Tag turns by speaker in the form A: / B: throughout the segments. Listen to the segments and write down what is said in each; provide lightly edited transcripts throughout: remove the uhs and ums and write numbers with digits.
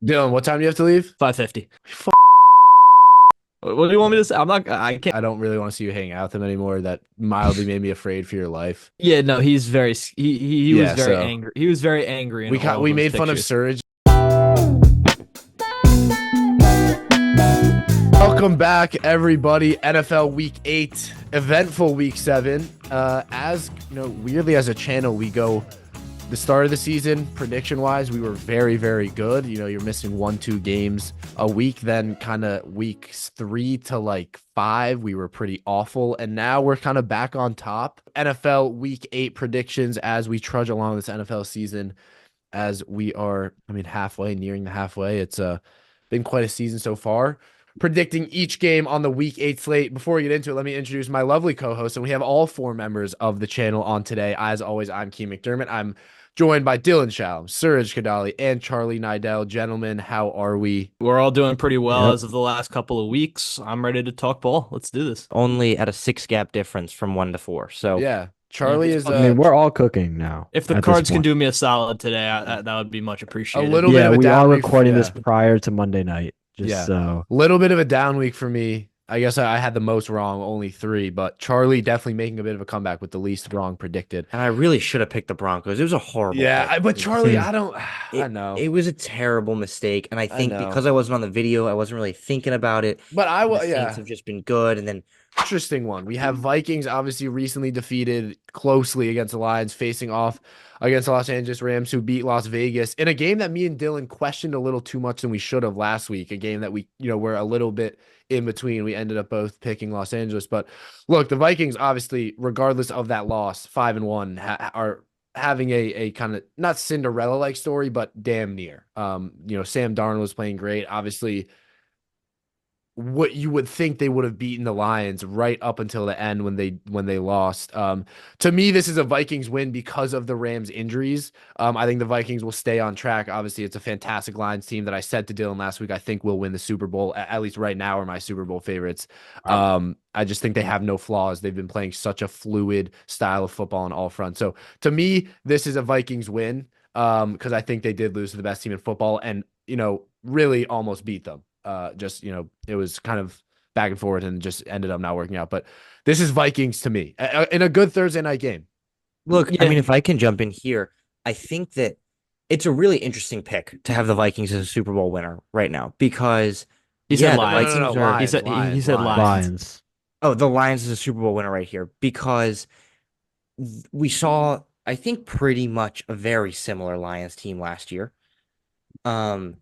A: Dylan, what time do you have to leave?
B: 5:50. What do you want me to say? I can't.
A: I don't really want to see you hang out with him anymore. That mildly made me afraid for your life.
B: Yeah, no, he's he was
A: Yeah,
B: very
A: so
B: angry. He was very angry in all of
A: we
B: those
A: made fun of
B: pictures.
A: Surge. Welcome back, everybody. NFL Week 8, eventful Week 7. As you know, weirdly as a channel, we go the start of the season prediction wise, we were very, very good. You know, you're missing 1, 2 games a week. Then kind of weeks 3 to like 5, we were pretty awful. And now we're kind of back on top. NFL Week 8 predictions as we trudge along this NFL season. As we are, I mean, halfway, nearing the halfway. It's been quite a season so far. Predicting each game on the Week 8 slate. Before we get into it, let me introduce my lovely co-host. And we have all 4 members of the channel on today. As always, I'm Key McDermott. I'm joined by Dylan Shalom, Suraj Kadali, and Charlie Nidell. Gentlemen, how are we?
B: We're all doing pretty well
C: Yep.
B: as of the last couple of weeks. I'm ready to talk ball. Let's do this.
C: Only at a 6 gap difference from 1 to 4. So,
A: Yeah,
B: Yeah,
A: Charlie
B: it's
A: is
C: I
B: close.
C: mean, we're all cooking now
B: If the
C: at this
B: cards can
C: point.
B: do me a solid today, that would be much
A: a
B: appreciated.
A: little bit
C: Yeah,
A: of a
C: we are
A: down week.
C: recording this
A: Yeah,
C: prior to Monday night, just
A: yeah,
C: so.
A: little bit of a down week for me. I guess I had the most wrong, only 3, but Charlie definitely making a bit of a comeback with the least wrong predicted.
C: And I really should have picked the Broncos. It was a horrible
A: Yeah,
C: pick.
A: but Charlie,
C: Hmm.
A: I don't, I
C: It
A: know,
C: it was a terrible mistake, and I
A: I
C: think
A: know,
C: because I wasn't on the video, I wasn't really thinking about it.
A: but I
C: The
A: will,
C: Saints
A: yeah.
C: have just been good, and then
A: Interesting one. We have Vikings obviously recently defeated closely against the Lions, facing off against the Los Angeles Rams, who beat Las Vegas in a game that me and Dylan questioned a little too much than we should have last week. A game that we, were a little bit in between. We ended up both picking Los Angeles. But look, the Vikings, obviously, regardless of that loss, 5-1, are having a kind of not Cinderella like story, but damn near. Sam Darnold was playing great. Obviously, what you would think they would have beaten the Lions right up until the end when they lost. To me, this is a Vikings win because of the Rams injuries. I think the Vikings will stay on track. Obviously, it's a fantastic Lions team that I said to Dylan last week. I think will win the Super Bowl. At least right now are my Super Bowl favorites. I just think they have no flaws. They've been playing such a fluid style of football on all fronts. So to me, this is a Vikings win. Because I think they did lose to the best team in football and really almost beat them. It was kind of back and forth and just ended up not working out. But this is Vikings to me in a good Thursday night game.
C: look, I
B: Yeah,
C: mean, if I can jump in here, I think that it's a really interesting pick to have the Vikings as a Super Bowl winner right now because,
B: he said
C: yeah, the
A: No, no,
B: Lions.
A: no, no,
C: Vikings are.
B: He
A: Lions,
B: said he
A: Lions,
B: said
A: Lions.
B: Lions.
C: Lions. Oh, the Lions is a Super Bowl winner right here because we saw, I think, pretty much a very similar Lions team last year. Um,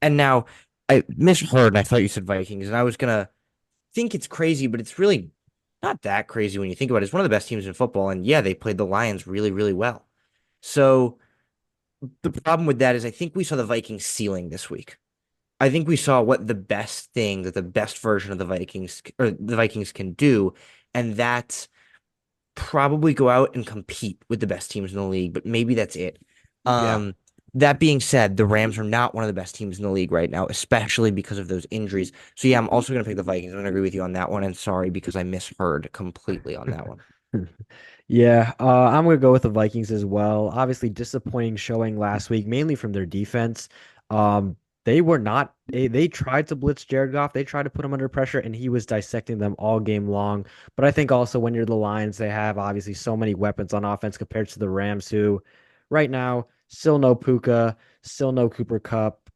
C: and now I misheard and I thought you said Vikings, and I was gonna think it's crazy, but it's really not that crazy when you think about it. It's one of the best teams in football, and yeah, they played the Lions really, really well. So the problem with that is I think we saw the Vikings ceiling this week. I think we saw what the best thing that the best version of the Vikings can do, and that's probably go out and compete with the best teams in the league, but maybe that's it.
A: Yeah.
C: Um, that being said, the Rams are not one of the best teams in the league right now, especially because of those injuries. So yeah, I'm also going to pick the Vikings. I'm going to agree with you on that one, and sorry because I misheard completely on that one.
D: Yeah, I'm gonna go with the Vikings as well. Obviously, disappointing showing last week, mainly from their defense. Um, they were not. They tried to blitz Jared Goff. They tried to put him under pressure, and he was dissecting them all game long. But I think also when you're the Lions, they have obviously so many weapons on offense compared to the Rams, who right now still no Puka, still no Cooper Cup.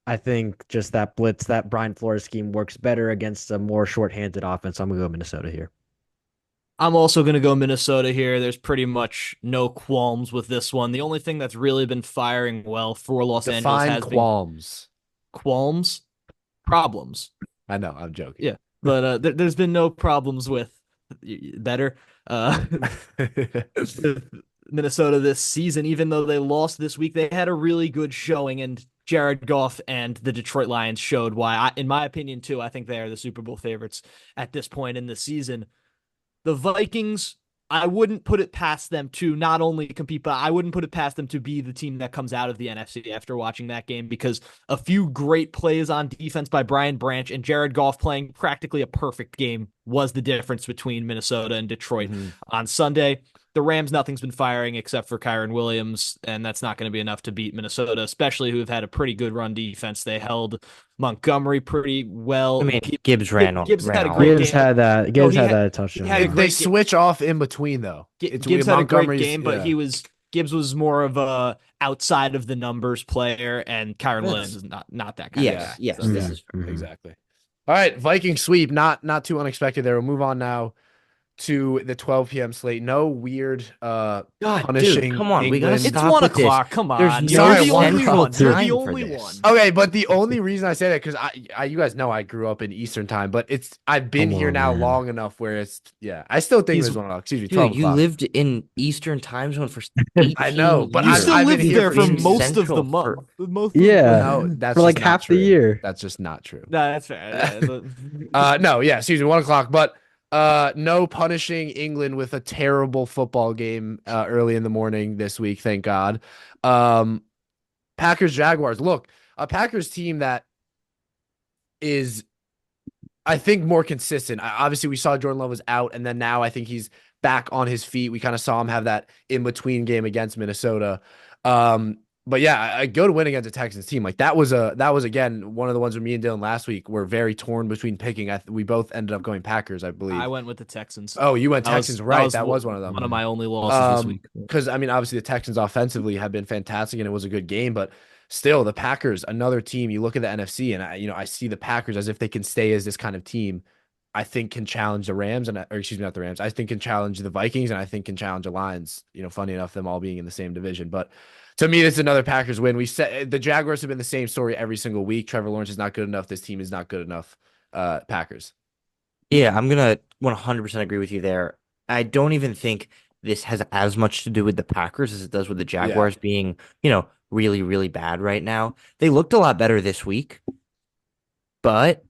D: I think just that blitz, that Brian Flores scheme works better against a more short-handed offense. I'm gonna go Minnesota here.
B: I'm also going to go Minnesota here. There's pretty much no qualms with this one. The only thing that's really been firing well for Los Angeles
A: Define
B: has been
A: qualms.
B: qualms, problems.
A: I know, I'm joking.
B: Yeah, but there's been no problems with better Minnesota this season. Even though they lost this week, they had a really good showing, and Jared Goff and the Detroit Lions showed why. In my opinion, too, I think they are the Super Bowl favorites at this point in the season. The Vikings, I wouldn't put it past them to not only compete, but I wouldn't put it past them to be the team that comes out of the NFC after watching that game because a few great plays on defense by Brian Branch and Jared Goff playing practically a perfect game was the difference between Minnesota and Detroit
A: Mhm.
B: on Sunday. the Rams, nothing's been firing except for Kyron Williams, and that's not going to be enough to beat Minnesota, especially who have had a pretty good run defense. They held Montgomery pretty well.
C: I mean, Gibbs ran
B: Gibbs had a
C: all
B: great
C: over.
D: Gibbs
B: game.
D: had that.
B: No,
D: Gibbs
B: he
D: had
B: had
D: that touchdown.
B: he had a
A: They
B: great
A: switch off in between though. It's
B: Gibbs had a great
A: Montgomery's-
B: game, but
A: yeah.
B: Gibbs was more of a outside of the numbers player, and Kyron Williams is not that kind of guy.
C: Yes,
B: So,
C: this is
A: Exactly. All right, Viking sweep. Not too unexpected there. We'll move on now to the 12 p.m. slate. No weird
C: God,
A: punishing
C: dude, come on, we gotta
A: England.
B: it's
C: stop
B: 1
C: with this.
B: o'clock. Come
C: There's
B: on.
C: no
A: Sorry,
B: You're the only
C: central
B: one. You're
C: time
B: the
C: for
B: only
C: this.
B: one.
A: Okay, but the only reason I say that because I you guys know I grew up in Eastern time, but I've been
D: Come
A: here
D: on,
A: now
D: man.
A: long enough where it's I still think
B: He's-
A: it was 1 o'clock. Excuse me, 12
C: Dude, you
A: o'clock.
C: lived in Eastern time zone for 18
A: I know, but
B: You
A: I've-
B: still
A: I've
B: lived
A: been here
B: there
A: for
B: for
A: Eastern
B: most of the
C: Central
B: month.
D: Yeah.
A: No, that's
D: For like
A: just not
D: half the
A: true.
D: year.
A: That's just not true.
B: No, that's fair.
A: No, yeah, excuse me, 1 o'clock, but no punishing England with a terrible football game early in the morning this week, thank God. Packers Jaguars. Look, a Packers team that is, I think, more consistent. Obviously, we saw Jordan Love was out, and then now I think he's back on his feet. We kind of saw him have that in between game against Minnesota. But yeah, a good win against a Texans team. Like that was again one of the ones with me and Dylan last week. We're very torn between picking. We both ended up going Packers, I believe.
B: I went with the Texans.
A: Oh, you went Texans, right? That was
B: was
A: one of them.
B: One of my only losses this week.
A: Because I mean, obviously the Texans offensively have been fantastic, and it was a good game. But still, the Packers, another team. You look at the NFC, and I see the Packers as if they can stay as this kind of team. I think can challenge the Rams, or excuse me, not the Rams. I think can challenge the Vikings, and I think can challenge the Lions. Funny enough, them all being in the same division. But to me, it's another Packers win. We said the Jaguars have been the same story every single week. Trevor Lawrence is not good enough. This team is not good enough. Packers.
C: Yeah, I'm gonna 100% agree with you there. I don't even think this has as much to do with the Packers as it does with the Jaguars being, really, really bad right now. They looked a lot better this week, but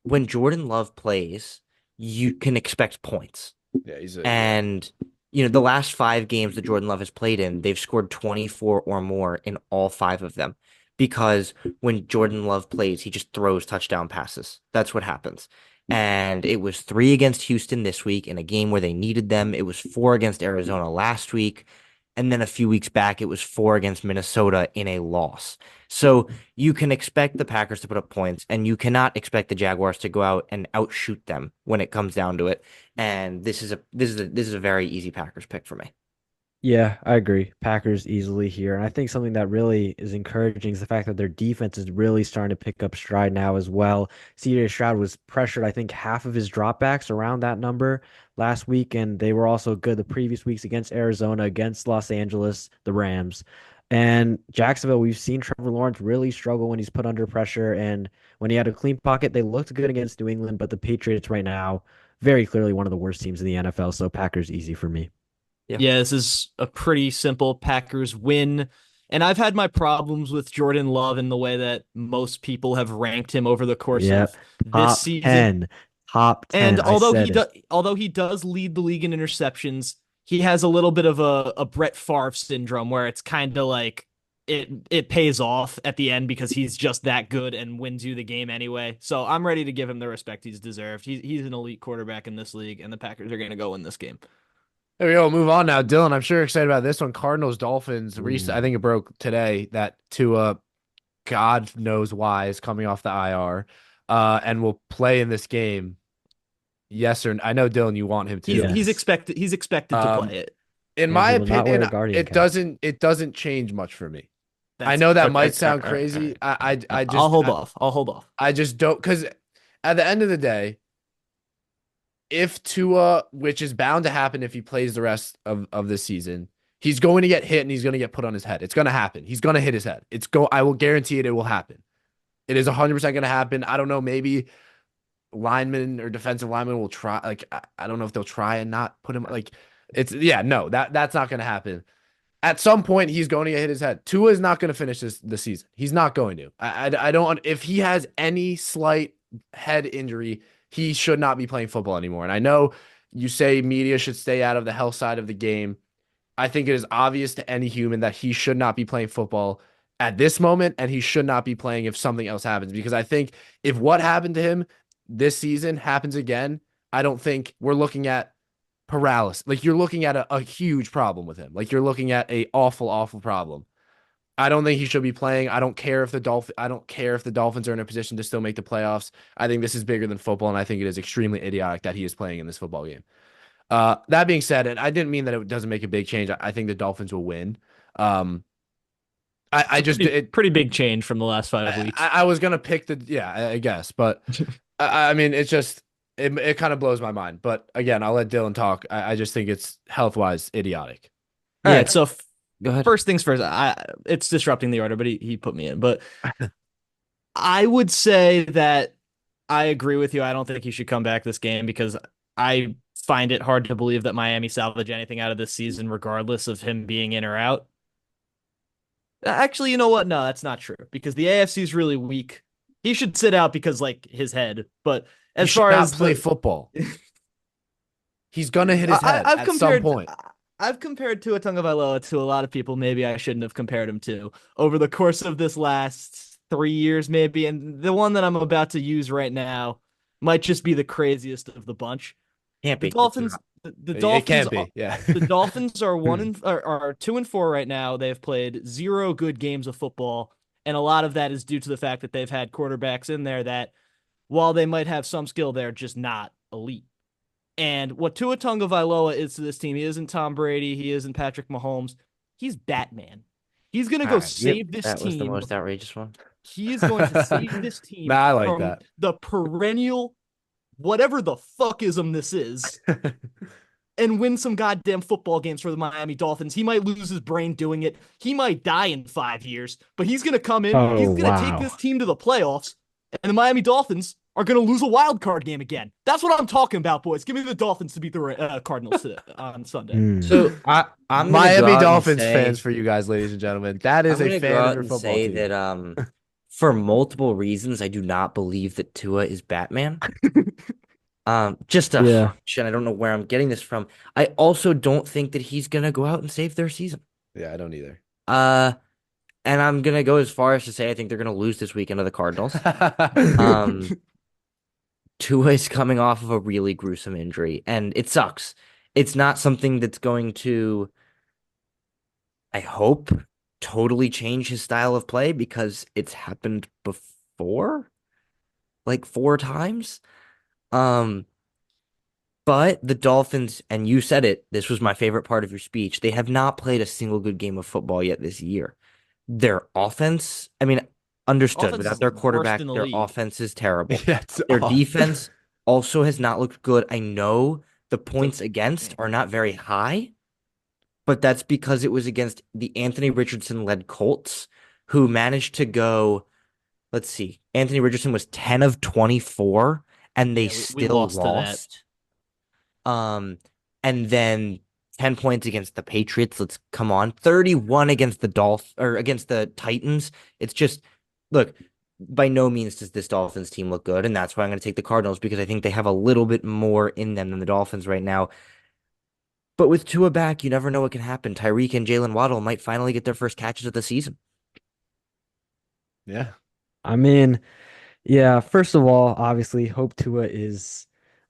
C: when Jordan Love plays, you can expect points.
A: Yeah,
C: And the last 5 games that Jordan Love has played in, they've scored 24 or more in all 5 of them. Because when Jordan Love plays, he just throws touchdown passes. That's what happens. And it was 3 against Houston this week in a game where they needed them. It was 4 against Arizona last week. And then a few weeks back, it was 4 against Minnesota in a loss. So you can expect the Packers to put up points, and you cannot expect the Jaguars to go out and outshoot them when it comes down to it. And this is a very easy Packers pick for me.
D: Yeah, I agree. Packers easily here. And I think something that really is encouraging is the fact that their defense is really starting to pick up stride now as well. CJ Stroud was pressured, I think, half of his dropbacks around that number last week, and they were also good the previous weeks against Arizona, against Los Angeles, the Rams. And Jacksonville, we've seen Trevor Lawrence really struggle when he's put under pressure. And when he had a clean pocket, they looked good against New England, but the Patriots right now, very clearly one of the worst teams in the NFL. So Packers easy for me.
B: Yeah, this is a pretty simple Packers win. And I've had my problems with Jordan Love in the way that most people have ranked him over the course of this season.
D: Top 10.
B: And although he does lead the league in interceptions, he has a little bit of a Brett Favre syndrome where it's kind of like it pays off at the end because he's just that good and wins you the game anyway. So I'm ready to give him the respect he's deserved. He's an elite quarterback in this league, and the Packers are going to go win this game.
A: There we go. Move on now. Dylan, I'm sure you're excited about this one. Cardinals, Dolphins. I think it broke today that Tua, God knows why, is coming off the IR and will play in this game. Yes or no? I know, Dylan, you want him to.
B: He's expected to play it.
A: In my opinion, it doesn't change much for me. I know that might sound crazy. I just
B: I'll hold off.
A: I just don't, because at the end of the day, if Tua, which is bound to happen if he plays the rest of this season, he's going to get hit and he's going to get put on his head. It's going to happen. He's going to hit his head. I will guarantee it will happen. It is 100% going to happen. I don't know, maybe linemen or defensive linemen will try. Like, I don't know if they'll try and not put him, like, that's not going to happen. At some point, he's going to get hit his head. Tua is not going to finish the season. He's not going to. I don't, if he has any slight head injury, he should not be playing football anymore. And I know you say media should stay out of the health side of the game. I think it is obvious to any human that he should not be playing football at this moment, and he should not be playing if something else happens. Because I think if what happened to him this season happens again, I don't think we're looking at paralysis. Like you're looking at a huge problem with him. Like you're looking at a awful, awful problem. I don't think he should be playing. I don't care if the Dolphins are in a position to still make the playoffs. I think this is bigger than football, and I think it is extremely idiotic that he is playing in this football game. That being said, and I didn't mean that it doesn't make a big change. I think the Dolphins will win. Um, I just
B: pretty big change from the last 5 weeks.
A: I was gonna pick I guess, but I mean it's just it kind of blows my mind. But again, I'll let Dylan talk. I just think it's health wise idiotic.
B: All
C: Yeah.
B: right, so
C: Go ahead.
B: first things first, it's disrupting the order, but he put me in. But I would say that I agree with you. I don't think he should come back this game because I find it hard to believe that Miami salvage anything out of this season, regardless of him being in or out. Actually, you know what? No, that's not true because the AFC is really weak. He should sit out because like his head. But as
A: He
B: far
A: should not
B: as
A: play football, he's gonna hit his head
B: I've
A: at
B: compared
A: some point.
B: I've compared Tua Tagovailoa to a lot of people. Maybe I shouldn't have compared him to over the course of this last 3 years, maybe. And the one that I'm about to use right now might just be the craziest of the bunch.
C: Can't
B: The
C: be.
B: Dolphins, the
A: It
B: Dolphins,
A: can't be, yeah.
B: the Dolphins are are 2-4 right now. They've played 0 good games of football, and a lot of that is due to the fact that they've had quarterbacks in there that, while they might have some skill, they're just not elite. And what Tua Tagovailoa is to this team, he isn't Tom Brady, he isn't Patrick Mahomes. He's Batman. He's gonna go
C: Yep,
B: save this
C: that was the
B: team.
C: most outrageous one.
B: He is going to save this team
A: Nah, I like
B: from
A: that.
B: the perennial, whatever the fuckism this is, and win some goddamn football games for the Miami Dolphins. He might lose his brain doing it. He might die in 5 years, but he's gonna come in.
D: Oh,
B: He's gonna take
D: wow.
B: this team to the playoffs, and the Miami Dolphins are going to lose a wild card game again. That's what I'm talking about, boys. Give me the Dolphins to beat the Cardinals today, on Sunday.
D: Hmm.
C: So I'm gonna go
A: Miami
C: out and
A: Dolphins
C: say-
A: fans for you guys, ladies and gentlemen. That is
C: I'm
A: a
C: gonna
A: fan
C: go
A: of
C: out
A: your
C: and
A: football
C: say
A: team.
C: that for multiple reasons, I do not believe that Tua is Batman. Just a
D: Yeah.
C: hunch, and I don't know where I'm getting this from. I also don't think that he's gonna go out and save their season.
A: Yeah, I don't either.
C: And I'm gonna go as far as to say I think they're gonna lose this weekend to the Cardinals. Tua is coming off of a really gruesome injury, and it sucks. It's not something that's going to, I hope, totally change his style of play because it's happened before, like 4 times. But the Dolphins, and you said it, this was my favorite part of your speech. They have not played a single good game of football yet this year. Their offense, I mean, understood.
B: Offense
C: Without
B: is
C: their
B: worst
C: quarterback,
B: in the
C: their
B: league.
C: offense is terrible.
A: Yeah, it's
C: Their
A: awful.
C: defense also has not looked good. I know the points against are not very high, but that's because it was against the Anthony Richardson-led Colts, who managed to go, let's see, Anthony Richardson was 10 of 24, and they
B: Yeah, we
C: still
B: lost to that.
C: lost. And then 10 points against the Patriots. Let's come on. 31 against against the Titans. It's just, look, by no means does this Dolphins team look good, and that's why I'm going to take the Cardinals because I think they have a little bit more in them than the Dolphins right now. But with Tua back, you never know what can happen. Tyreek and Jalen Waddle might finally get their first catches of the season.
A: Yeah.
D: I mean, yeah, first of all, obviously, hope Tua is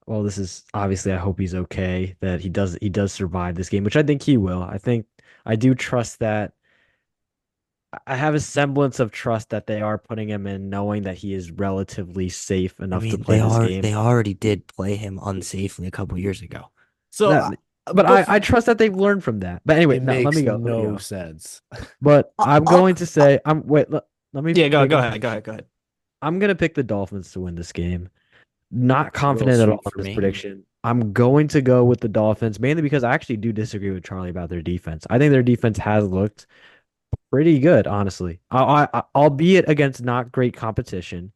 D: well, this is obviously I hope he's okay, that he does survive this game, which I think he will. I do trust that I have a semblance of trust that they are putting him in, knowing that he is relatively safe
C: I
D: enough to
C: mean,
D: play this game.
C: they already did play him unsafely a couple years ago.
B: So,
D: But I trust that they've learned from that. But anyway,
A: It
D: no, let
A: makes
D: me go. Let me
A: no
D: go.
A: sense.
D: But I'm going to say let me
B: yeah, go
D: go
B: ahead.
D: I'm gonna pick the Dolphins to win this game. Not confident at all
C: sweet
D: in
C: for
D: this
C: me.
D: prediction. I'm going to go with the Dolphins, mainly because I actually do disagree with Charlie about their defense. I think their defense has looked pretty good, honestly. Albeit against not great competition,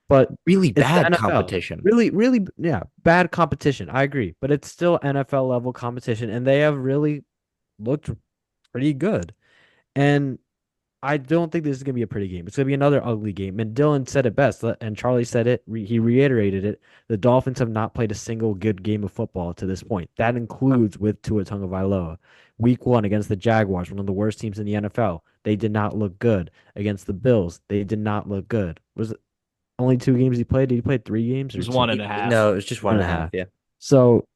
D: but
C: Really
D: it's the
C: bad
D: NFL.
C: competition.
D: Really, really, yeah, bad competition. I agree, but it's still NFL level competition, and they have really looked pretty good. And I don't think this is going to be a pretty game. It's going to be another ugly game. And Dylan said it best, and Charlie said it. He reiterated it. The Dolphins have not played a single good game of football to this point. That includes with Tua Tagovailoa. Week 1 against the Jaguars, one of the worst teams in the NFL. They did not look good. Against the Bills, they did not look good. Was it only 2 games he played? Did he play 3 games?
B: It was
D: or 2?
B: 1.5.
C: No, it was just 1.5. Yeah.
D: So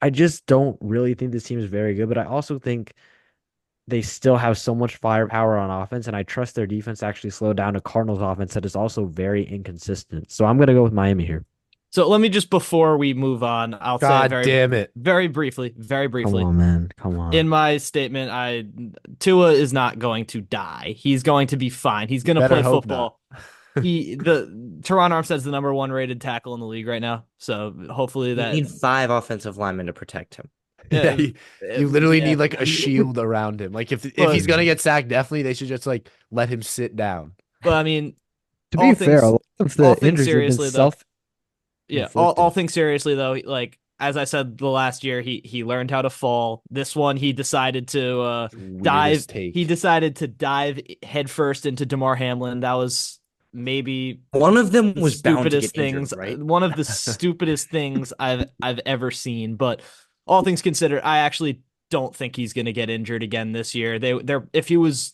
D: I just don't really think this team is very good, but I also think they still have so much firepower on offense, and I trust their defense to actually slow down a Cardinals offense that is also very inconsistent. So I'm gonna go with Miami here.
B: So let me just before we move on, I'll say
A: God damn it.
B: very
D: Come
B: briefly.
D: on, man. Come
B: In
D: on.
B: my statement, Tua is not going to die. He's going to be fine. He's going to
A: Better
B: play
A: hope not.
B: football. The Teron Armstead's the number one rated tackle in the league right now. So hopefully
C: You
B: that
C: need 5 offensive linemen to protect him.
A: Yeah,
B: uh,
A: you literally
B: yeah.
A: need like a shield around him. Like if
B: But
A: he's gonna get sacked, definitely they should just like let him sit down.
B: I mean,
D: To
B: all
D: be fair, a
B: things
D: lot of
B: all
D: the
B: things
D: injuries have been
B: seriously though. Yeah, all
D: self-inflicted.
B: things seriously though, like as I said the last year, he learned how to fall. This one he decided to dive
A: Weirdest
B: he
A: take.
B: decided to dive headfirst into Damar Hamlin. That was maybe
C: One of them
B: the
C: was bound to get
B: stupidest
C: injured,
B: things,
C: right?
B: one of the stupidest things I've ever seen. But all things considered, I actually don't think he's going to get injured again this year. They're if it was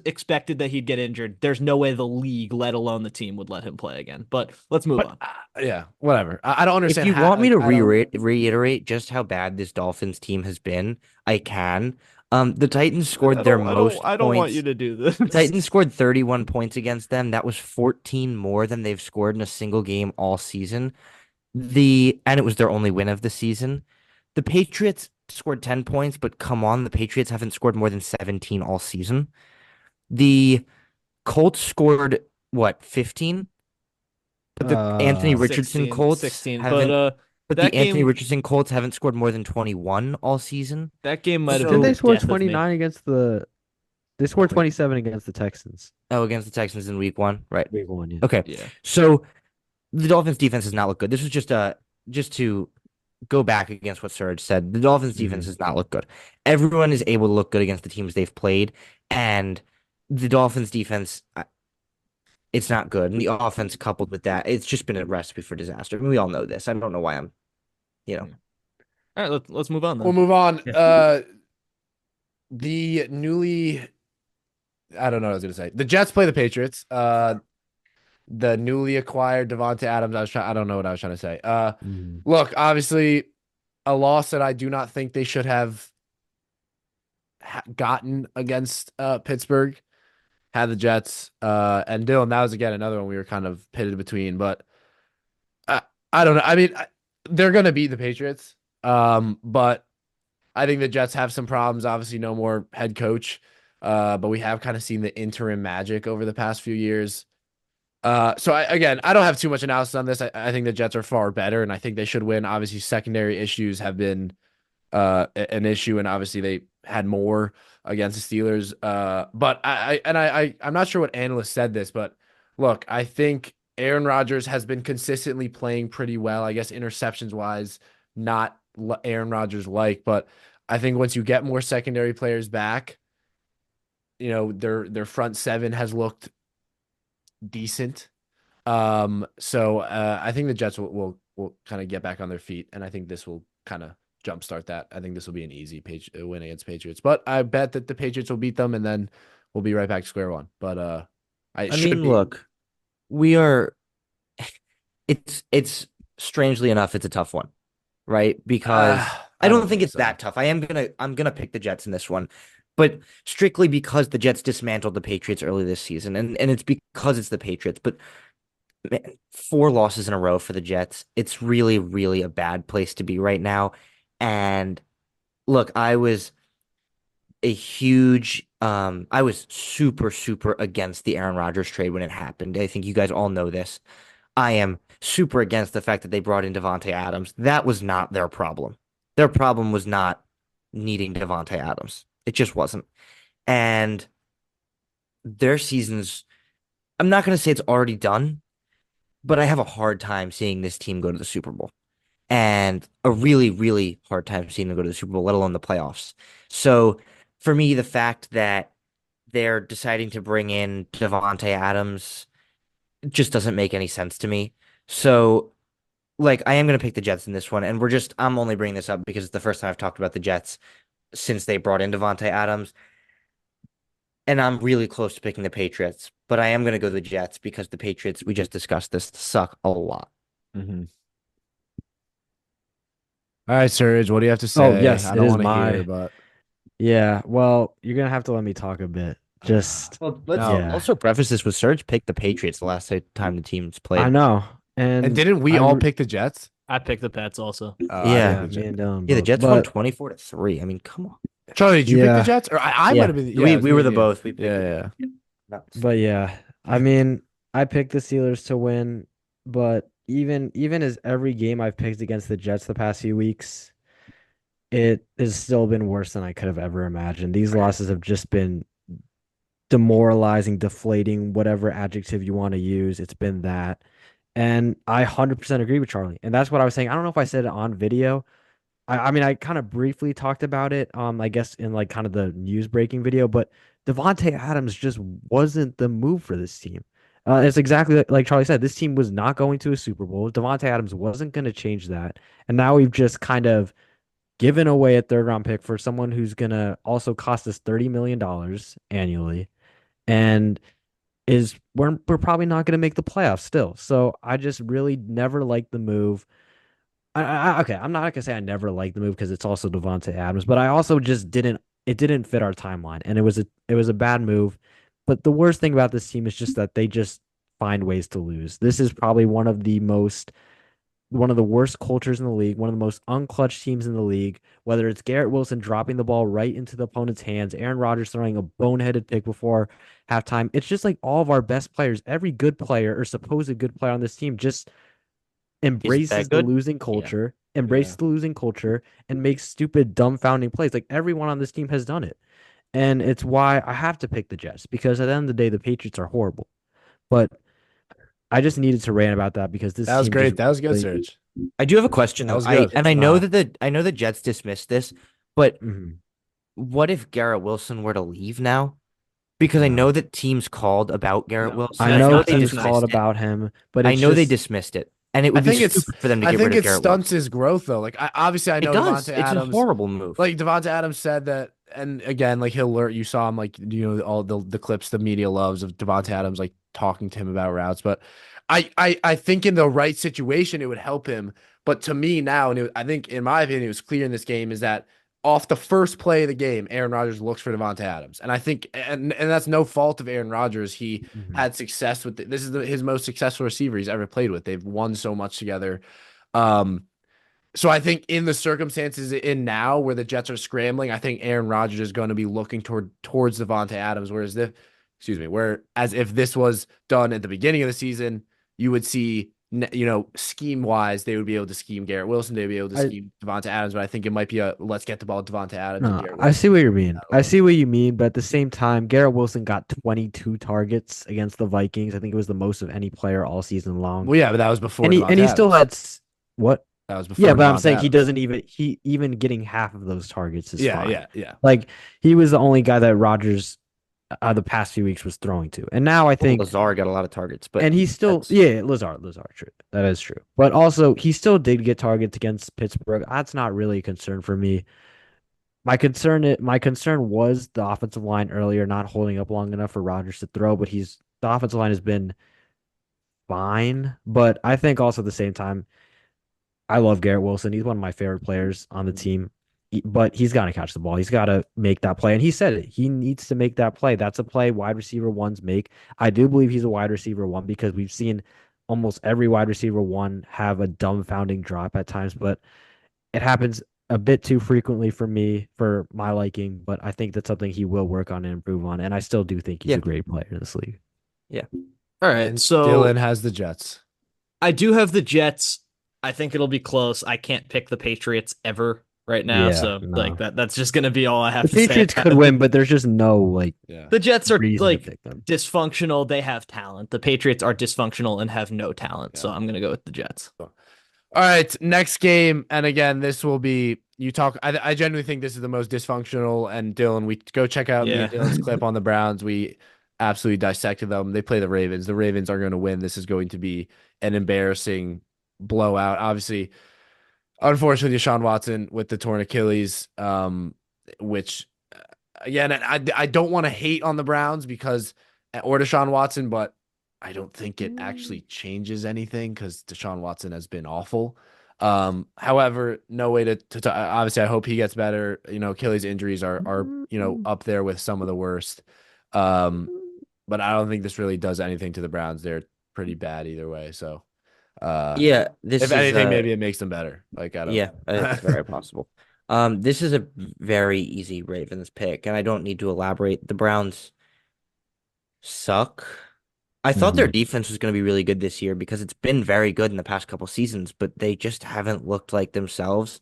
B: expected that he'd get injured, there's no way the league, let alone the team, would let him play again. But let's move
A: But
B: on.
A: yeah, whatever. I don't
C: If
A: understand
C: you
A: how.
C: want me
A: Like
C: to
A: I don't.
C: reiterate just how bad this Dolphins team has been, I can. The Titans scored their most
B: I don't want you
C: points.
B: to do
C: The
B: this.
C: Titans scored 31 points against them. That was 14 more than they've scored in a single game all season. And it was their only win of the season. The Patriots scored 10 points, but come on, the Patriots haven't scored more than 17 all season. The Colts scored what, 15? But the Anthony Richardson
B: 16,
C: Colts
B: 16. But
C: haven't but the
B: that
C: Anthony
B: game
C: Richardson Colts haven't scored more than 21 all season.
B: that game might have
D: Didn't
B: been the
D: they
C: So,
D: score
B: death of me.
D: 29 against the they scored 27 against the Texans.
C: oh, against the Texans in week 1, right?
D: Week one, yeah.
C: Okay.
B: Yeah.
C: So the Dolphins defense does not look good. This was just to go back against what Surge said. The Dolphins defense
D: Mhm.
C: does not look good. Everyone is able to look good against the teams they've played, and the Dolphins defense, it's not good. And the offense coupled with that, it's just been a recipe for disaster. I mean, we all know this. I don't know why I'm, you know.
B: All right, let's move on
A: We'll
B: then.
A: move on.
C: Yeah.
A: The newly. I don't know what I was gonna say. The Jets play the Patriots. The newly acquired Devonte Adams. I don't know what I was trying to say.
D: Mhm.
A: Look, obviously, a loss that I do not think they should have gotten against Pittsburgh. Had the Jets. And Dylan, that was again another one we were kind of pitted between, but I, I don't know. I mean, they're gonna beat the Patriots. But I think the Jets have some problems. Obviously, no more head coach. But we have kind of seen the interim magic over the past few years. So I don't have too much analysis on this. I think the Jets are far better, and I think they should win. Obviously, secondary issues have been an issue, and obviously they had more against the Steelers. But I'm not sure what analyst said this, but look, I think Aaron Rodgers has been consistently playing pretty well. I guess interceptions wise, not Aaron Rodgers like, but I think once you get more secondary players back, their front seven has looked decent. So I think the Jets will kind of get back on their feet, and I think this will kind of jumpstart that. I think this will be an easy win against Patriots, but I bet that the Patriots will beat them, and then we'll be right back to square one. But it
C: I
A: should
C: mean,
A: be.
C: look, we are. It's strangely enough, it's a tough one, right? Because I
A: I
C: don't
A: don't
C: think
A: think
C: it's
A: so.
C: that tough. I'm gonna pick the Jets in this one, but strictly because the Jets dismantled the Patriots early this season, and it's because it's the Patriots. But man, 4 losses in a row for the Jets. It's really, really a bad place to be right now. And look, I was super, super against the Aaron Rodgers trade when it happened. I think you guys all know this. I am super against the fact that they brought in Devonte Adams. That was not their problem. Their problem was not needing Devonte Adams. It just wasn't. And their seasons, I'm not going to say it's already done, but I have a hard time seeing this team go to the Super Bowl. And a really, really hard time seeing them go to the Super Bowl, let alone the playoffs. So for me, the fact that they're deciding to bring in Devonte Adams just doesn't make any sense to me. So, like, I am going to pick the Jets in this one. And I'm only bringing this up because it's the first time I've talked about the Jets since they brought in Devonte Adams. And I'm really close to picking the Patriots, but I am going to go the Jets because the Patriots, we just discussed this, suck a lot.
D: Mhm.
A: All right, Serge, what do you have to
D: Oh,
A: say?
D: yes,
A: I
D: it
A: don't
D: is
A: want to hear,
D: my.
A: but
D: Yeah, well, you're gonna have to let me talk a bit. Just,
C: Well, let's
A: no.
D: yeah,
C: also preface this with Serge picked the Patriots the last time the teams
D: I
C: played.
D: know.
A: And
D: And
A: didn't we all pick the Jets?
B: I picked the Pets also.
A: Oh, I picked
C: Yeah.
D: yeah,
A: the
D: me
A: Jets.
D: and Dylan
C: Yeah, the
D: both.
C: Jets won
D: But
C: 24-3. I mean, come on.
A: Charlie, did you pick the
D: yeah,
A: Jets? Or I might
C: Yeah,
A: have been. Yeah,
C: we
A: it was
C: we
A: me
C: were
A: and
C: the
A: you.
C: both. We picked
A: Yeah,
C: the
A: yeah.
C: Jets. Nuts.
D: but yeah, I mean, I picked the Steelers to win, but even as every game I've picked against the Jets the past few weeks, it has still been worse than I could have ever imagined. These losses have just been demoralizing, deflating, whatever adjective you want to use. It's been that. And I 100% agree with Charlie. And that's what I was saying. I don't know if I said it on video. I mean, I kind of briefly talked about it, I guess in like kind of the news breaking video, but Devontae Adams just wasn't the move for this team. It's exactly like Charlie said. This team was not going to a Super Bowl. Devontae Adams wasn't going to change that. And now we've just kind of given away a third round pick for someone who's going to also cost us $30 million annually. And we're probably not going to make the playoffs still. So I just really never liked the move. Okay, I'm not gonna say I never liked the move because it's also Devonte Adams, but I also just didn't. It didn't fit our timeline, and it was a bad move. But the worst thing about this team is just that they just find ways to lose. This is probably one of the worst cultures in the league, one of the most unclutched teams in the league. Whether it's Garrett Wilson dropping the ball right into the opponent's hands, Aaron Rodgers throwing a boneheaded pick before halftime, it's just like all of our best players, every good player or supposed good player on this team, just
C: Is that
D: embraces the
C: good?
D: losing
C: Yeah.
D: culture,
A: Yeah.
D: and makes stupid, dumbfounding plays. Like everyone on this team has done it. And it's why I have to pick the Jets because at the end of the day, the Patriots are horrible. But I just needed to rant about that because this
A: That was
D: team just
A: great. That was good,
D: really,
A: Serge.
C: I do have a question
A: That
C: though.
A: was
C: I
A: good.
C: and
D: it's
C: I know
D: not.
C: that the Jets dismissed this, but
D: Mhm.
C: what if Garrett Wilson were to leave now? Because I know
D: No.
C: that teams called about Garrett
B: No,
C: Wilson.
D: I
C: I
B: that's
D: know
C: know
B: not
C: they
B: that's
D: teams
B: not.
D: called
C: dismissed it.
D: about him, but
C: I
D: it's
C: know they
D: just
C: dismissed it, and it
A: I
C: would be
A: think it's
C: stupid for them to
A: I
C: get rid
A: think
C: of
A: it
C: Garrett
A: stunts
C: Wilson.
A: his growth though. Like obviously I
C: It
A: know
C: does.
A: Devonte
C: It's a
A: Adams.
C: horrible move.
A: Like Devonte Adams said that, and again, like he'll alert you saw him like all the clips the media loves of Devonte Adams like talking to him about routes. But I think in the right situation it would help him. But to me now, and I think in my opinion, it was clear in this game is that off the first play of the game, Aaron Rodgers looks for Devonte Adams, and I think and that's no fault of Aaron Rodgers. He
D: Mhm.
A: had success with this is his most successful receiver he's ever played with. They've won so much together. Um, so I think in the circumstances in now where the Jets are scrambling, I think Aaron Rodgers is going to be looking towards Devonte Adams. Whereas if this was done at the beginning of the season, you would see, scheme wise, they would be able to scheme Garrett Wilson, they'd be able to
D: I
A: scheme Devonte Adams. But I think it might be a let's get the ball to Devonte Adams and
D: no,
A: Garrett
D: I
A: Wilson.
D: see what you mean. I
A: Alone.
D: see what you mean, but at the same time, Garrett Wilson got 22 targets against the Vikings. I think it was the most of any player all season long.
A: Well, yeah, but that was before
D: And he
A: Devonte
D: and he still
A: Adams.
D: had what?
A: That was
D: Yeah,
A: before
D: but I'm
A: Devonte
D: saying he
A: Adams.
D: doesn't even getting half of those targets is
A: Yeah,
D: fine.
A: yeah, yeah.
D: Like he was the only guy that Rodgers the past few weeks was throwing to. And now I
C: Well,
D: think
C: Lazar got a lot of targets, but
D: and he's still
C: that's
D: yeah, Lazar, true. That is true. But also he still did get targets against Pittsburgh. That's not really a concern for me. My concern was the offensive line earlier not holding up long enough for Rodgers to throw, but the offensive line has been fine. But I think also at the same time, I love Garrett Wilson. He's one of my favorite players on the team. But he's got to catch the ball. He's got to make that play. And he said it. He needs to make that play. That's a play wide receiver ones make. I do believe he's a wide receiver one because we've seen almost every wide receiver one have a dumbfounding drop at times, but it happens a bit too frequently for me, for my liking. But I think that's something he will work on and improve on. And I still do think he's
C: yeah,
D: a great player in this league.
C: yeah.
B: All right,
A: And
B: so
A: Dylan has the Jets.
B: I do have the Jets. I think it'll be close. I can't pick the Patriots ever right now,
D: Yeah,
B: so like
D: no.
B: that's just gonna be all I have
D: The
B: to say.
D: Patriots
B: about
D: could
B: it.
D: win, but there's just no like
A: Yeah.
B: The Jets are
D: reason to
B: like
D: pick them.
B: dysfunctional. They have talent. The Patriots are dysfunctional and have no talent. So
A: Yeah.
B: I'm gonna go with the Jets.
A: All right, next game, and again, this will be you talk. I genuinely think this is the most dysfunctional. And Dylan, we go check out me and
B: Yeah.
A: Dylan's clip on the Browns. We absolutely dissected them. They play the Ravens. The Ravens are going to win. This is going to be an embarrassing blowout. Obviously, unfortunately, Deshaun Watson with the torn Achilles, which again, I don't want to hate on the Browns because or Deshaun Watson, but I don't think it actually changes anything because Deshaun Watson has been awful. However, no way to obviously I hope he gets better. Achilles injuries are up there with some of the worst. Um, but I don't think this really does anything to the Browns. They're pretty bad either way. So,
C: Yeah,
A: if
C: this is
A: anything, maybe it makes them better. Like I don't
C: yeah, it's
A: know.
C: very possible. This is a very easy Ravens pick, and I don't need to elaborate. The Browns suck. I thought their
D: Mhm.
C: defense was going to be really good this year because it's been very good in the past couple seasons, but they just haven't looked like themselves.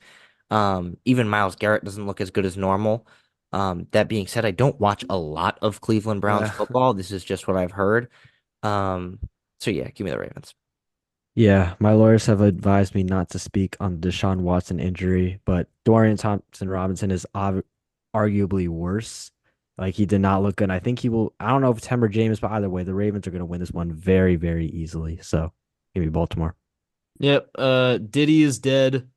C: Even Myles Garrett doesn't look as good as normal. That being said, I don't watch a lot of Cleveland Browns
A: Yeah.
C: football. This is just what I've heard. Um, so yeah, give me the Ravens.
D: Yeah, my lawyers have advised me not to speak on Deshaun Watson injury, but Dorian Thompson Robinson is arguably worse. Like he did not look good. I think he will. I don't know if it's him or James, but either way, the Ravens are going to win this one very, very easily. So give me Baltimore.
B: Yep. Diddy is dead.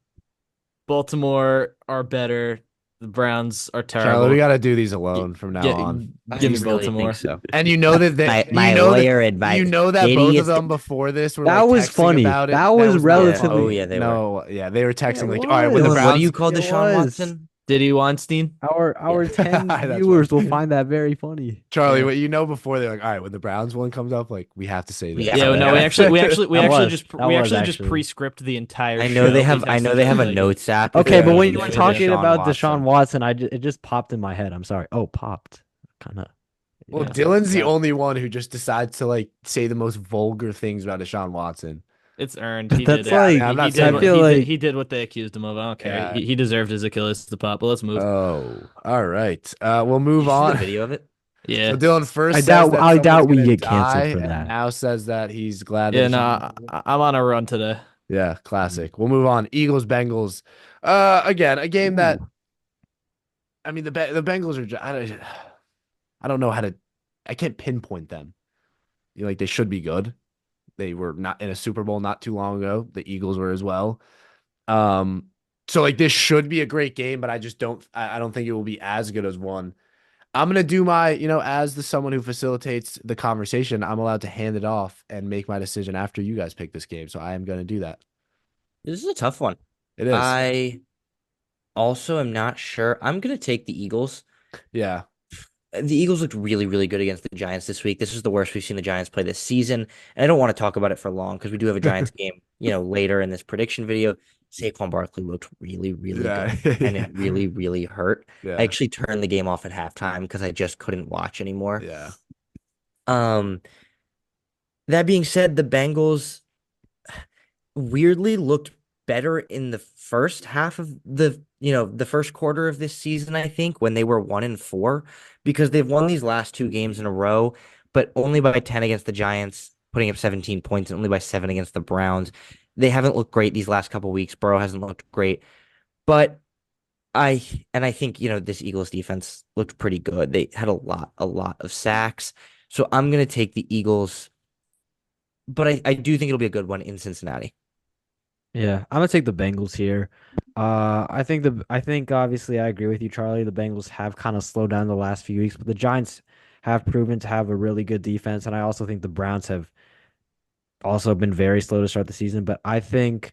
B: Baltimore are better. The Browns are
A: Charlie, we
B: terrible.
A: got to do these
B: Get,
A: alone from now
B: get,
A: on.
C: I
B: give me
C: really think
B: Baltimore.
C: so.
A: And you know
C: My lawyer advice.
A: both
C: Diddy
A: of
C: is
A: them before this were
D: That
A: like
D: was
A: texting
D: funny.
A: about it.
D: That
A: That
D: was
A: was not
C: yeah.
A: funny.
C: Oh
D: relatively.
C: yeah, they were.
A: No, yeah, they were
D: Yeah, it
A: texting like, all right, when the
D: was.
C: Dylan, what do you
A: Browns,
C: call
D: It
C: Deshaun
D: was.
C: Watson?
B: Diddy Weinstein.
C: Yeah.
D: Our 10
A: that's
D: viewers will
A: funny.
D: find that very funny.
A: Charlie,
B: Yeah.
A: what before they're like, all right, when the Browns one comes up, like we have to say
C: We
A: this.
C: gotta
B: Yeah,
C: we
B: no, we
C: gotta
B: actually, we actually, we
D: That
B: actually
D: was.
B: just,
D: That
B: we
D: was
B: actually just
D: actually.
B: pre-script the entire
C: I know they
B: show. We
C: have I know
B: texted
C: they
B: each
C: have a
B: other, like,
C: notes app. If
D: Okay,
C: you
D: but
A: Yeah.
D: when
C: need
D: you
C: it
D: were
C: for
D: talking
C: Deshaun
D: about Deshaun
C: Watson.
D: Watson, it just popped in my head. I'm sorry. Oh, popped. Kind of.
A: Well,
B: yeah,
A: Dylan's the
B: no,
A: only one who just decides to like say the most vulgar things about Deshaun Watson.
B: it's earned.
D: But
B: He did
D: that's
B: it.
A: Yeah, I mean,
D: like,
A: I'm
B: He
A: not
B: did
A: saying
D: I
B: what
D: feel
A: like,
B: he did.
D: like,
B: He did what they accused him of. I don't care.
A: yeah.
B: He deserved his Achilles to pop. But let's move.
A: All right. We'll
C: Did
A: move
C: you see the
A: on.
C: video of it?
A: So
B: Yeah,
A: Dylan first says that
D: I
A: someone's
D: doubt we
A: gonna
D: get canceled
A: die,
D: for
A: and
D: that.
A: now says that he's glad that
B: yeah. No,
A: Deshaun.
B: I'm on a run today.
A: Yeah, classic. We'll move on. Eagles, Bengals. Again, a game that
D: Ooh.
A: I mean the Bengals are. I don't know how to. I can't pinpoint them. Like they should be good. They were not in a Super Bowl not too long ago. The Eagles were as well. Um, so like this should be a great game, but I just don't. I don't think it will be as good as one. I'm gonna do my, as the someone who facilitates the conversation, I'm allowed to hand it off and make my decision after you guys pick this game. So I am gonna do that.
C: This is a tough one.
A: It is.
C: I also am not sure. I'm gonna take the Eagles.
A: Yeah.
C: The Eagles looked really, really good against the Giants this week. This is the worst we've seen the Giants play this season. And I don't want to talk about it for long because we do have a Giants game, later in this prediction video. Saquon Barkley looked really, really
A: Yeah.
C: good, and it really, really hurt. I
A: Yeah.
C: actually turned the game off at halftime because I just couldn't watch anymore.
A: Yeah.
C: Um, that being said, the Bengals weirdly looked better in the first half of the first quarter of this season, I think, when they were 1-4, because they've won these last two games in a row, but only by 10 against the Giants, putting up 17 points, and only by 7 against the Browns. They haven't looked great these last couple weeks. Burrow hasn't looked great, but I think, this Eagles defense looked pretty good. They had a lot of sacks. So I'm gonna take the Eagles, but I do think it'll be a good one in Cincinnati.
D: Yeah, I'm gonna take the Bengals here. I think obviously I agree with you, Charlie. The Bengals have kind of slowed down the last few weeks, but the Giants have proven to have a really good defense, and I also think the Browns have also been very slow to start the season. But I think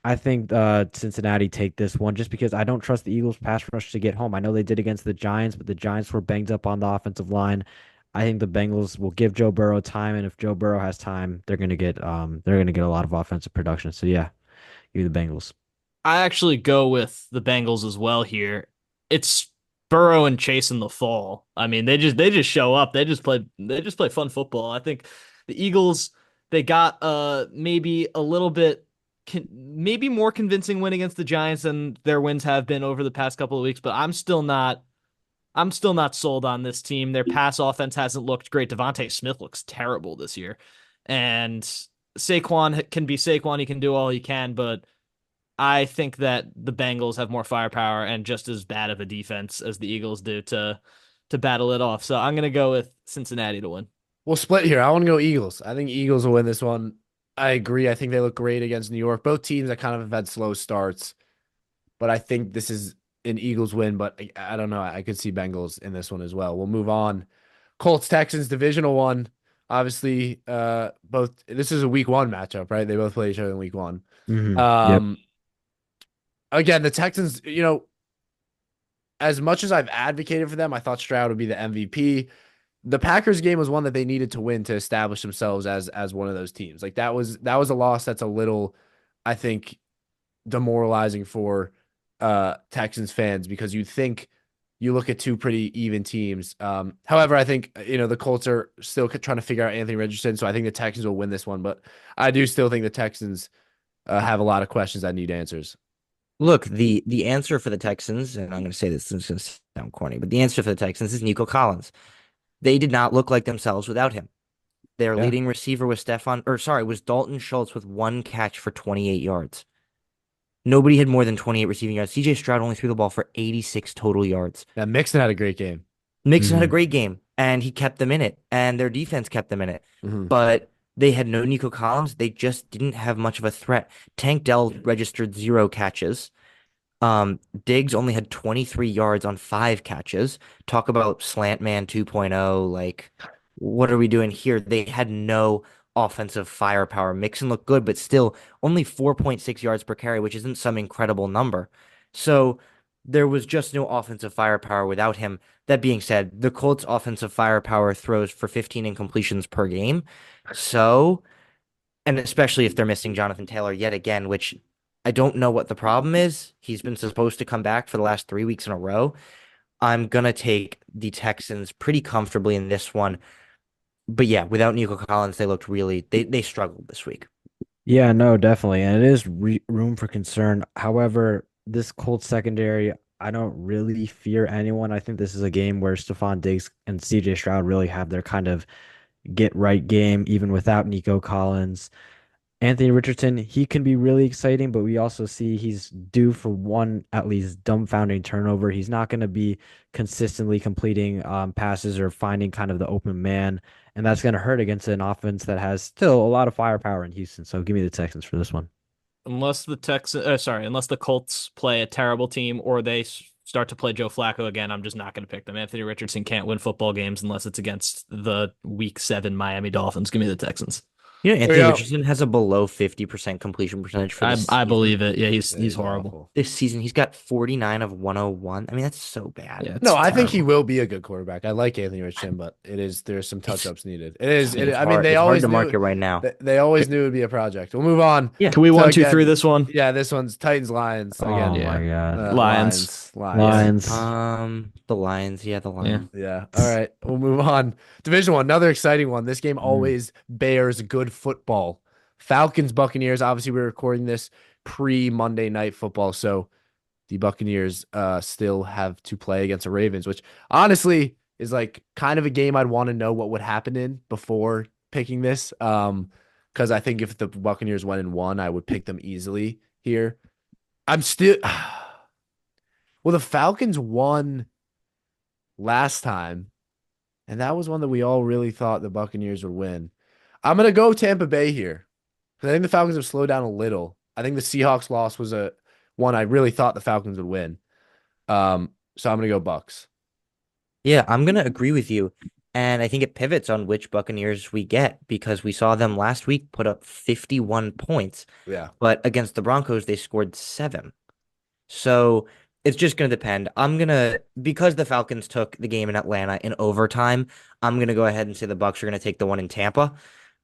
D: Cincinnati take this one just because I don't trust the Eagles pass rush to get home. I know they did against the Giants, but the Giants were banged up on the offensive line. I think the Bengals will give Joe Burrow time, and if Joe Burrow has time, they're gonna get a lot of offensive production. So yeah, give me the Bengals.
B: I actually go with the Bengals as well here. It's Burrow and Chase in the fall. I mean, they just show up. They just play fun football. I think the Eagles, they got maybe a little bit maybe more convincing win against the Giants than their wins have been over the past couple of weeks, but I'm still not sold on this team. Their pass offense hasn't looked great. Devontae Smith looks terrible this year. And Saquon can be Saquon. He can do all he can, but I think that the Bengals have more firepower and just as bad of a defense as the Eagles do to battle it off. So I'm gonna go with Cincinnati to win.
A: We'll split here. I want to go Eagles. I think Eagles will win this one. I agree. I think they look great against New York. Both teams that kind of have had slow starts, but I think this is an Eagles win. But I don't know. I could see Bengals in this one as well. We'll move on. Colts Texans divisional one. Obviously, both this is a week one matchup, right? They both play each other in week one.
D: Yep.
A: Um, again, the Texans, as much as I've advocated for them, I thought Stroud would be the MVP. The Packers game was one that they needed to win to establish themselves as one of those teams. Like that was a loss that's a little, I think, demoralizing for Texans fans because you look at two pretty even teams. However, I think the Colts are still trying to figure out Anthony Richardson, so I think the Texans will win this one. But I do still think the Texans have a lot of questions that need answers.
C: Look, the answer for the Texans, and I'm going to say this is going to sound corny, but the answer for the Texans is Nico Collins. They did not look like themselves without him. Their
A: Yeah.
C: leading receiver was Dalton Schultz with one catch for 28 yards. Nobody had more than 28 receiving yards. CJ Stroud only threw the ball for 86 total yards.
A: Now Mixon had a great game.
C: Mixon had a
D: Mhm.
C: great game, and he kept them in it, and their defense kept them in it.
A: Mhm.
C: But they had no Nico Collins. They just didn't have much of a threat. Tank Dell registered 0 catches. Diggs only had 23 yards on 5 catches. Talk about slant man 2.0. Like, what are we doing here? They had no offensive firepower. Mixon looked good, but still only 4.6 yards per carry, which isn't some incredible number. So there was just no offensive firepower without him. That being said, the Colts' offensive firepower throws for 15 incompletions per game. So, and especially if they're missing Jonathan Taylor yet again, which I don't know what the problem is. He's been supposed to come back for the last 3 weeks in a row. I'm gonna take the Texans pretty comfortably in this one. But yeah, without Nico Collins, they struggled this week.
D: Yeah, no, definitely. And it is room for concern. However, this Colts secondary, I don't really fear anyone. I think this is a game where Stephon Diggs and CJ Stroud really have their kind of get right game, even without Nico Collins. Anthony Richardson, he can be really exciting, but we also see he's due for one at least dumbfounding turnover. He's not going to be consistently completing passes or finding kind of the open man, and that's going to hurt against an offense that has still a lot of firepower in Houston. So give me the Texans for this one.
B: Unless the Colts play a terrible team or they start to play Joe Flacco again, I'm just not going to pick them. Anthony Richardson can't win football games unless it's against the Week 7 Miami Dolphins. Give me the Texans.
C: You know,
A: There we
C: Anthony
A: go.
C: Richardson has a below 50% completion percentage for this
B: I
C: season.
B: believe it. Yeah,
A: It
B: he's
A: is
B: horrible.
A: awful.
C: This season, he's got 49 of 101. I mean, that's so bad.
B: Yeah, it's
A: No, I think he
B: terrible.
A: will be a good quarterback. I like Anthony Richardson, but there's some touch ups needed. It
C: I
A: is.
C: mean,
A: I mean, they
C: it's hard
A: always
C: to
A: knew
C: market right now.
A: they always knew it would be a project. We'll move on.
C: Yeah.
B: Can we
A: So
B: 1, 2, 3
A: again,
B: this one?
A: yeah, this one's Titans Lions again.
D: Oh my God.
B: Lions.
A: Lions.
C: The Lions. Yeah, the
B: Yeah.
C: Lions.
A: Yeah. All right. We'll move on. Division one, another exciting one. This game always bears good football. Falcons, Buccaneers. Obviously, we're recording this pre-Monday Night Football, so the Buccaneers still have to play against the Ravens, which honestly is like kind of a game I'd want to know what would happen in before picking this. Because I think if the Buccaneers went and won, I would pick them easily here. I'm still well, the Falcons won last time, and that was one that we all really thought the Buccaneers would win. I'm gonna go Tampa Bay here. I think the Falcons have slowed down a little. I think the Seahawks loss was a one I really thought the Falcons would win. So I'm gonna go Bucks.
C: Yeah, I'm gonna agree with you. And I think it pivots on which Buccaneers we get because we saw them last week put up 51 points,
A: Yeah.
C: but against the Broncos, they scored 7. So it's just going to depend. Because the Falcons took the game in Atlanta in overtime, I'm going to go ahead and say the Bucks are going to take the one in Tampa.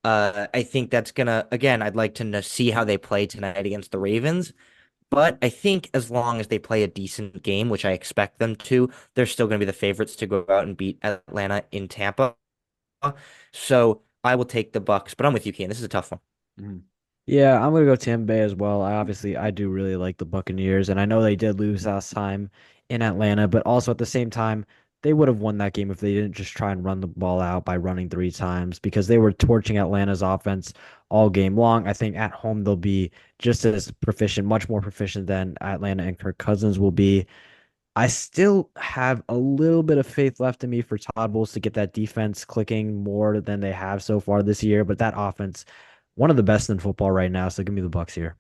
C: I think that's going to, again, I'd like to see how they play tonight against the Ravens. But I think as long as they play a decent game, which I expect them to, they're still going to be the favorites to go out and beat Atlanta in Tampa. So I will take the Bucks, but I'm with you, Ken. This is a tough one.
A: Mhm.
D: Yeah, I'm gonna go Tampa Bay as well. I do really like the Buccaneers, and I know they did lose last time in Atlanta, but also at the same time, they would have won that game if they didn't just try and run the ball out by running 3 times because they were torching Atlanta's offense all game long. I think at home they'll be just as proficient, much more proficient than Atlanta and Kirk Cousins will be. I still have a little bit of faith left in me for Todd Bowles to get that defense clicking more than they have so far this year, but that offense, one of the best in football right now. So give me the Bucks here.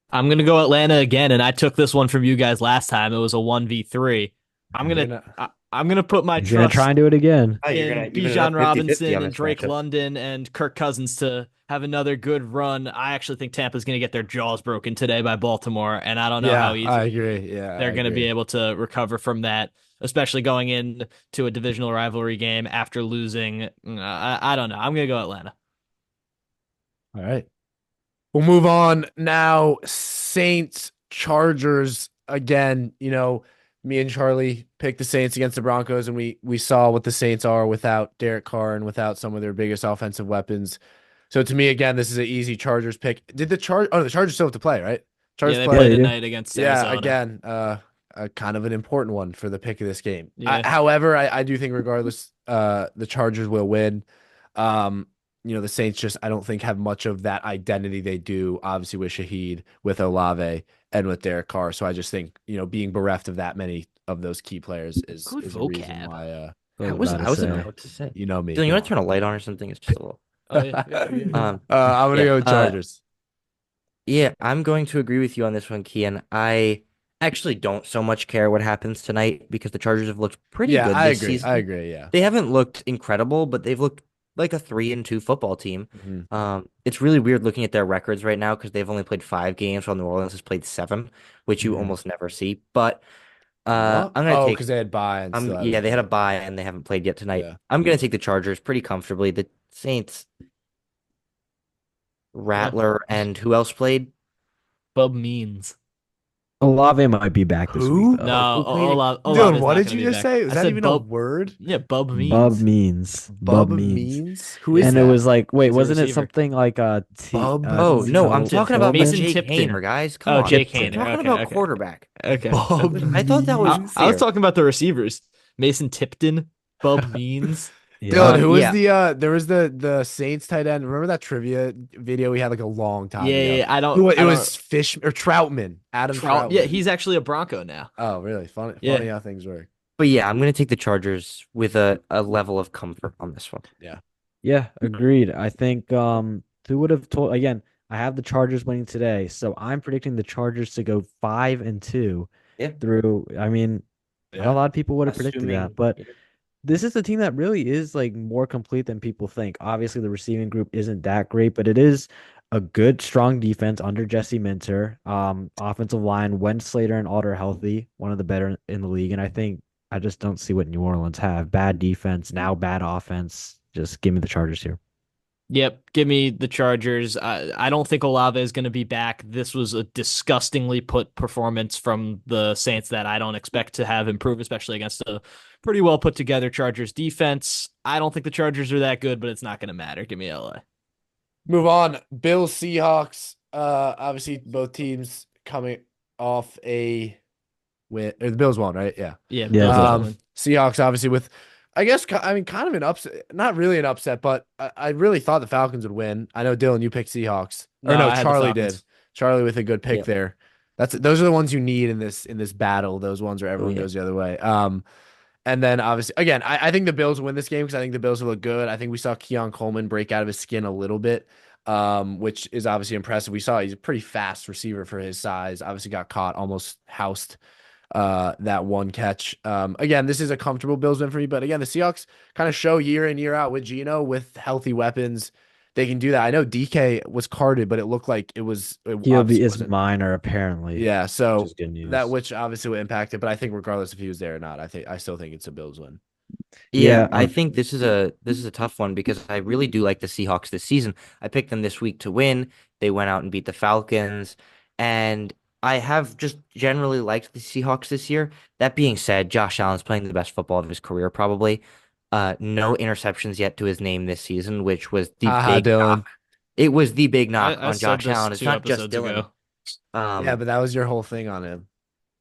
B: I'm gonna go Atlanta again, and I took this one from you guys last time. It was a 1v3. I'm
A: You're
B: gonna
A: not-
B: I'm gonna put my
D: He's gonna try
B: trust
D: and do it again.
C: Oh, you're
B: in
C: gonna even up
B: Bijan
C: 50-50
B: Robinson
C: on
B: and
C: this
B: Drake
C: matchup.
B: London and Kirk Cousins to have another good run. I actually think Tampa's gonna get their jaws broken today by Baltimore, and I don't know how
A: Yeah, I
B: easily
A: agree. Yeah, I
B: they're gonna be
A: agree.
B: able to recover from that, especially going into a divisional rivalry game after losing. I don't know. I'm gonna go Atlanta.
A: All right. We'll move on now. Saints, Chargers again. Me and Charlie picked the Saints against the Broncos, and we saw what the Saints are without Derek Carr and without some of their biggest offensive weapons. So to me, again, this is an easy Chargers pick. Did the the Chargers still have to play, right?
B: Yeah,
A: Chargers
B: they
D: Yeah,
A: play.
B: play
D: they do.
B: tonight against
A: Yeah,
B: Arizona.
A: again, kind of an important one for the pick of this game.
B: Yeah.
A: However, I do think regardless, the Chargers will win. Um, the Saints just I don't think have much of that identity they do, obviously with Shaheed, with Olave, and with Derek Carr. So I just think, being bereft of that many of those key players is
B: Good
A: is a reason
B: vocab.
A: why
D: I was
C: I was
D: about to
C: I was
D: say.
C: about to say.
A: you know me.
C: Dylan, you
A: Come
C: want to turn a light on or something? It's just a little.
B: Oh yeah.
A: I'm gonna
C: Yeah.
A: go with Chargers.
C: Yeah, I'm going to agree with you on this one, Kian. I actually don't so much care what happens tonight because the Chargers have looked pretty
A: Yeah,
C: good
A: I
C: this
A: agree. I
C: season.
A: agree. Yeah.
C: They haven't looked incredible, but they've looked like a 3-2 football team.
A: Mhm.
C: It's really weird looking at their records right now because they've only played 5 games while New Orleans has played 7, which you
D: Mhm.
C: almost never see. But
A: What?
C: I'm gonna
A: Oh,
C: take.
A: because they had bye and still
C: Yeah,
A: haven't
C: they had a
A: played.
C: bye and they haven't played yet tonight.
A: Yeah.
C: I'm gonna take the Chargers pretty comfortably. The Saints,
B: Yeah.
C: Rattler, and who else played?
B: Bub means.
D: Olave might be back this week
A: Who?
D: though.
B: No,
C: Who played?
B: Olave
A: Dylan,
B: is
A: what
B: not
A: did
B: going to
A: you
B: be
A: just
B: back.
A: say? Was
B: I
A: that
B: said
A: even a
B: Bub.
A: word?
B: Yeah, Bub
D: Bub
B: means.
D: means.
A: Bub
D: Bub means.
A: means? Who is
D: And it
A: that?
D: was like, wait,
B: He's a
D: wasn't it
B: receiver.
D: something like
A: Bub
C: Oh no, I'm
B: Mason
C: talking about the
B: Mason
D: Tillman?
C: Jake
B: Tipton.
C: Hayner guys. Come
B: Oh,
C: on,
B: Jake
C: I'm
B: Hayner.
C: talking
B: Okay,
C: about
B: okay,
C: quarterback.
B: okay.
A: Bub
C: I thought that was
A: means?
B: I was
C: fair.
B: talking about the receivers. Mason Tipton. Bub means.
A: Dylan,
D: Yeah.
A: who was
C: Yeah.
A: there was the Saints tight end. Remember that trivia video we had like a long time
B: Yeah,
A: ago?
B: yeah, I don't.
A: Who it
B: I don't.
A: was Fish or Troutman, Adam
B: Trout. Yeah,
A: Troutman.
B: he's actually a Bronco now.
A: Oh, really? Funny,
B: Yeah.
A: funny how things work.
C: But yeah, I'm gonna take the Chargers with a level of comfort on this one.
A: Yeah.
D: Yeah, agreed. I think who would have told again, I have the Chargers winning today, so I'm predicting the Chargers to go 5-2
C: Yeah.
D: through I mean, not a
A: Yeah.
D: lot of people would have predicted that,
C: Assuming,
D: but
C: yeah.
D: this is a team that really is like more complete than people think. Obviously, the receiving group isn't that great, but it is a good, strong defense under Jesse Minter. Offensive line, when Slater and Alder healthy, one of the better in the league. And I think I just don't see what New Orleans have. Bad defense, now bad offense. Just give me the Chargers here.
B: Yep, give me the Chargers. I don't think Olave is going to be back. This was a disgustingly put performance from the Saints that I don't expect to have improve, especially against a pretty well put together Chargers defense. I don't think the Chargers are that good, but it's not going to matter. Give me LA.
A: Move on. Bills, Seahawks. Obviously both teams coming off a win. Or the Bills won, right? Yeah.
B: Yeah,
D: Yeah,
B: Bills
D: Bills.
B: will win.
A: Seahawks obviously with, I guess, I mean, kind of an upset. Not really an upset, but I really thought the Falcons would win. I know Dylan, you picked Seahawks, or
B: No,
A: no,
B: I had the
A: Charlie
B: Falcons.
A: did. Charlie with a good pick
C: Yeah.
A: there. Those are the ones you need in this battle. Those ones where everyone
C: yeah.
A: goes the other way. And then obviously again, I think the Bills will win this game because I think the Bills will look good. I think we saw Keon Coleman break out of his skin a little bit, which is obviously impressive. We saw he's a pretty fast receiver for his size. Obviously got caught, almost housed that one catch. Again, this is a comfortable Bills win for me, but again, the Seahawks kind of show year in, year out with Geno with healthy weapons. They can do that. I know DK was carded, but it looked like it
D: He'll be
A: obviously
D: is
A: wasn't.
D: minor apparently.
A: Yeah,
D: Which
A: so
D: is good news.
A: which obviously would impact it, but I think regardless if he was there or not, I still think it's a Bills win.
C: Yeah,
D: Yeah,
C: I think this is a tough one because I really do like the Seahawks this season. I picked them this week to win. They went out and beat the Falcons, and I have just generally liked the Seahawks this year. That being said, Josh Allen's playing the best football of his career, probably. No interceptions yet to his name this season, which was the
A: Haha,
C: big
A: Dylan.
C: knock. It was the big knock
B: I
C: on
B: said
C: Josh
B: this
C: Allen. It's
B: 2
C: not just
B: episodes
C: Dylan.
B: ago.
A: Yeah, but that was your whole thing on him.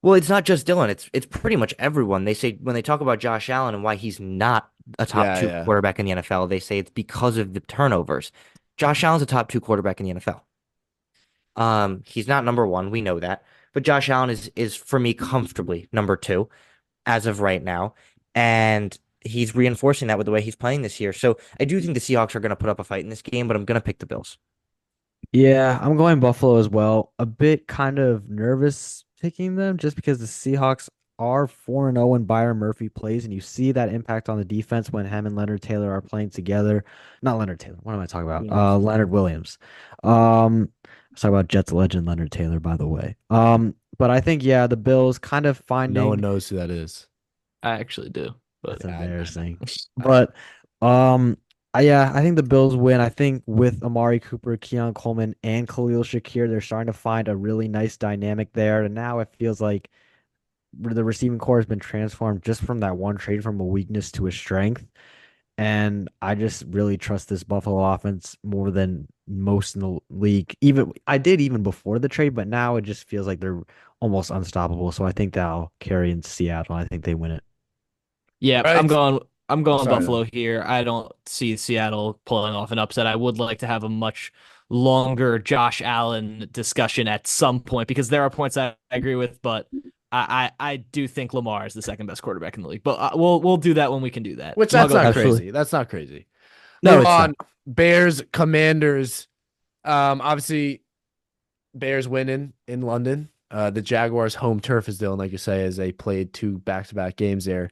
C: Well, it's not just Dylan. It's pretty much everyone. They say when they talk about Josh Allen and why he's not a top
A: Yeah,
C: two
A: yeah.
C: quarterback in the NFL, they say it's because of the turnovers. Josh Allen's a top 2 quarterback in the NFL. He's not number 1. We know that, but Josh Allen is for me comfortably number 2 as of right now, and he's reinforcing that with the way he's playing this year. So I do think the Seahawks are going to put up a fight in this game, but I'm going to pick the Bills.
D: Yeah, I'm going Buffalo as well. A bit kind of nervous picking them just because the Seahawks are 4-0 when Byron Murphy plays, and you see that impact on the defense when him and Leonard Taylor are playing together. Not Leonard Taylor. What am I talking about? Leonard Williams. I was talking about Jets legend Leonard Taylor, by the way. But I think yeah, the Bills kind of
A: No one
D: finding
A: knows who that is.
B: I actually do, but
D: that's embarrassing.
A: I-
D: But um yeah, I think the Bills win. I think with Amari Cooper, Keon Coleman, and Khalil Shakir, they're starting to find a really nice dynamic there. And now it feels like the receiving core has been transformed just from that one trade from a weakness to a strength. And I just really trust this Buffalo offense more than most in the league. Even I did even before the trade, but now it just feels like they're almost unstoppable. So I think that'll carry in Seattle. I think they win it.
B: yeah,
A: All right.
B: I'm going
A: Sorry.
B: Buffalo here. I don't see Seattle pulling off an upset. I would like to have a much longer Josh Allen discussion at some point because there are points I agree with, but I do think Lamar is the second best quarterback in the league. But we'll do that when we can do that.
A: Which
B: I'll
A: that's
B: go
A: not
D: Absolutely.
A: crazy. That's not crazy.
D: No,
A: Move
D: it's
A: on.
D: not.
A: Bears, Commanders. Obviously, Bears winning in London. The Jaguars' home turf, as Dylan like you say, as they played 2 back-to-back games there.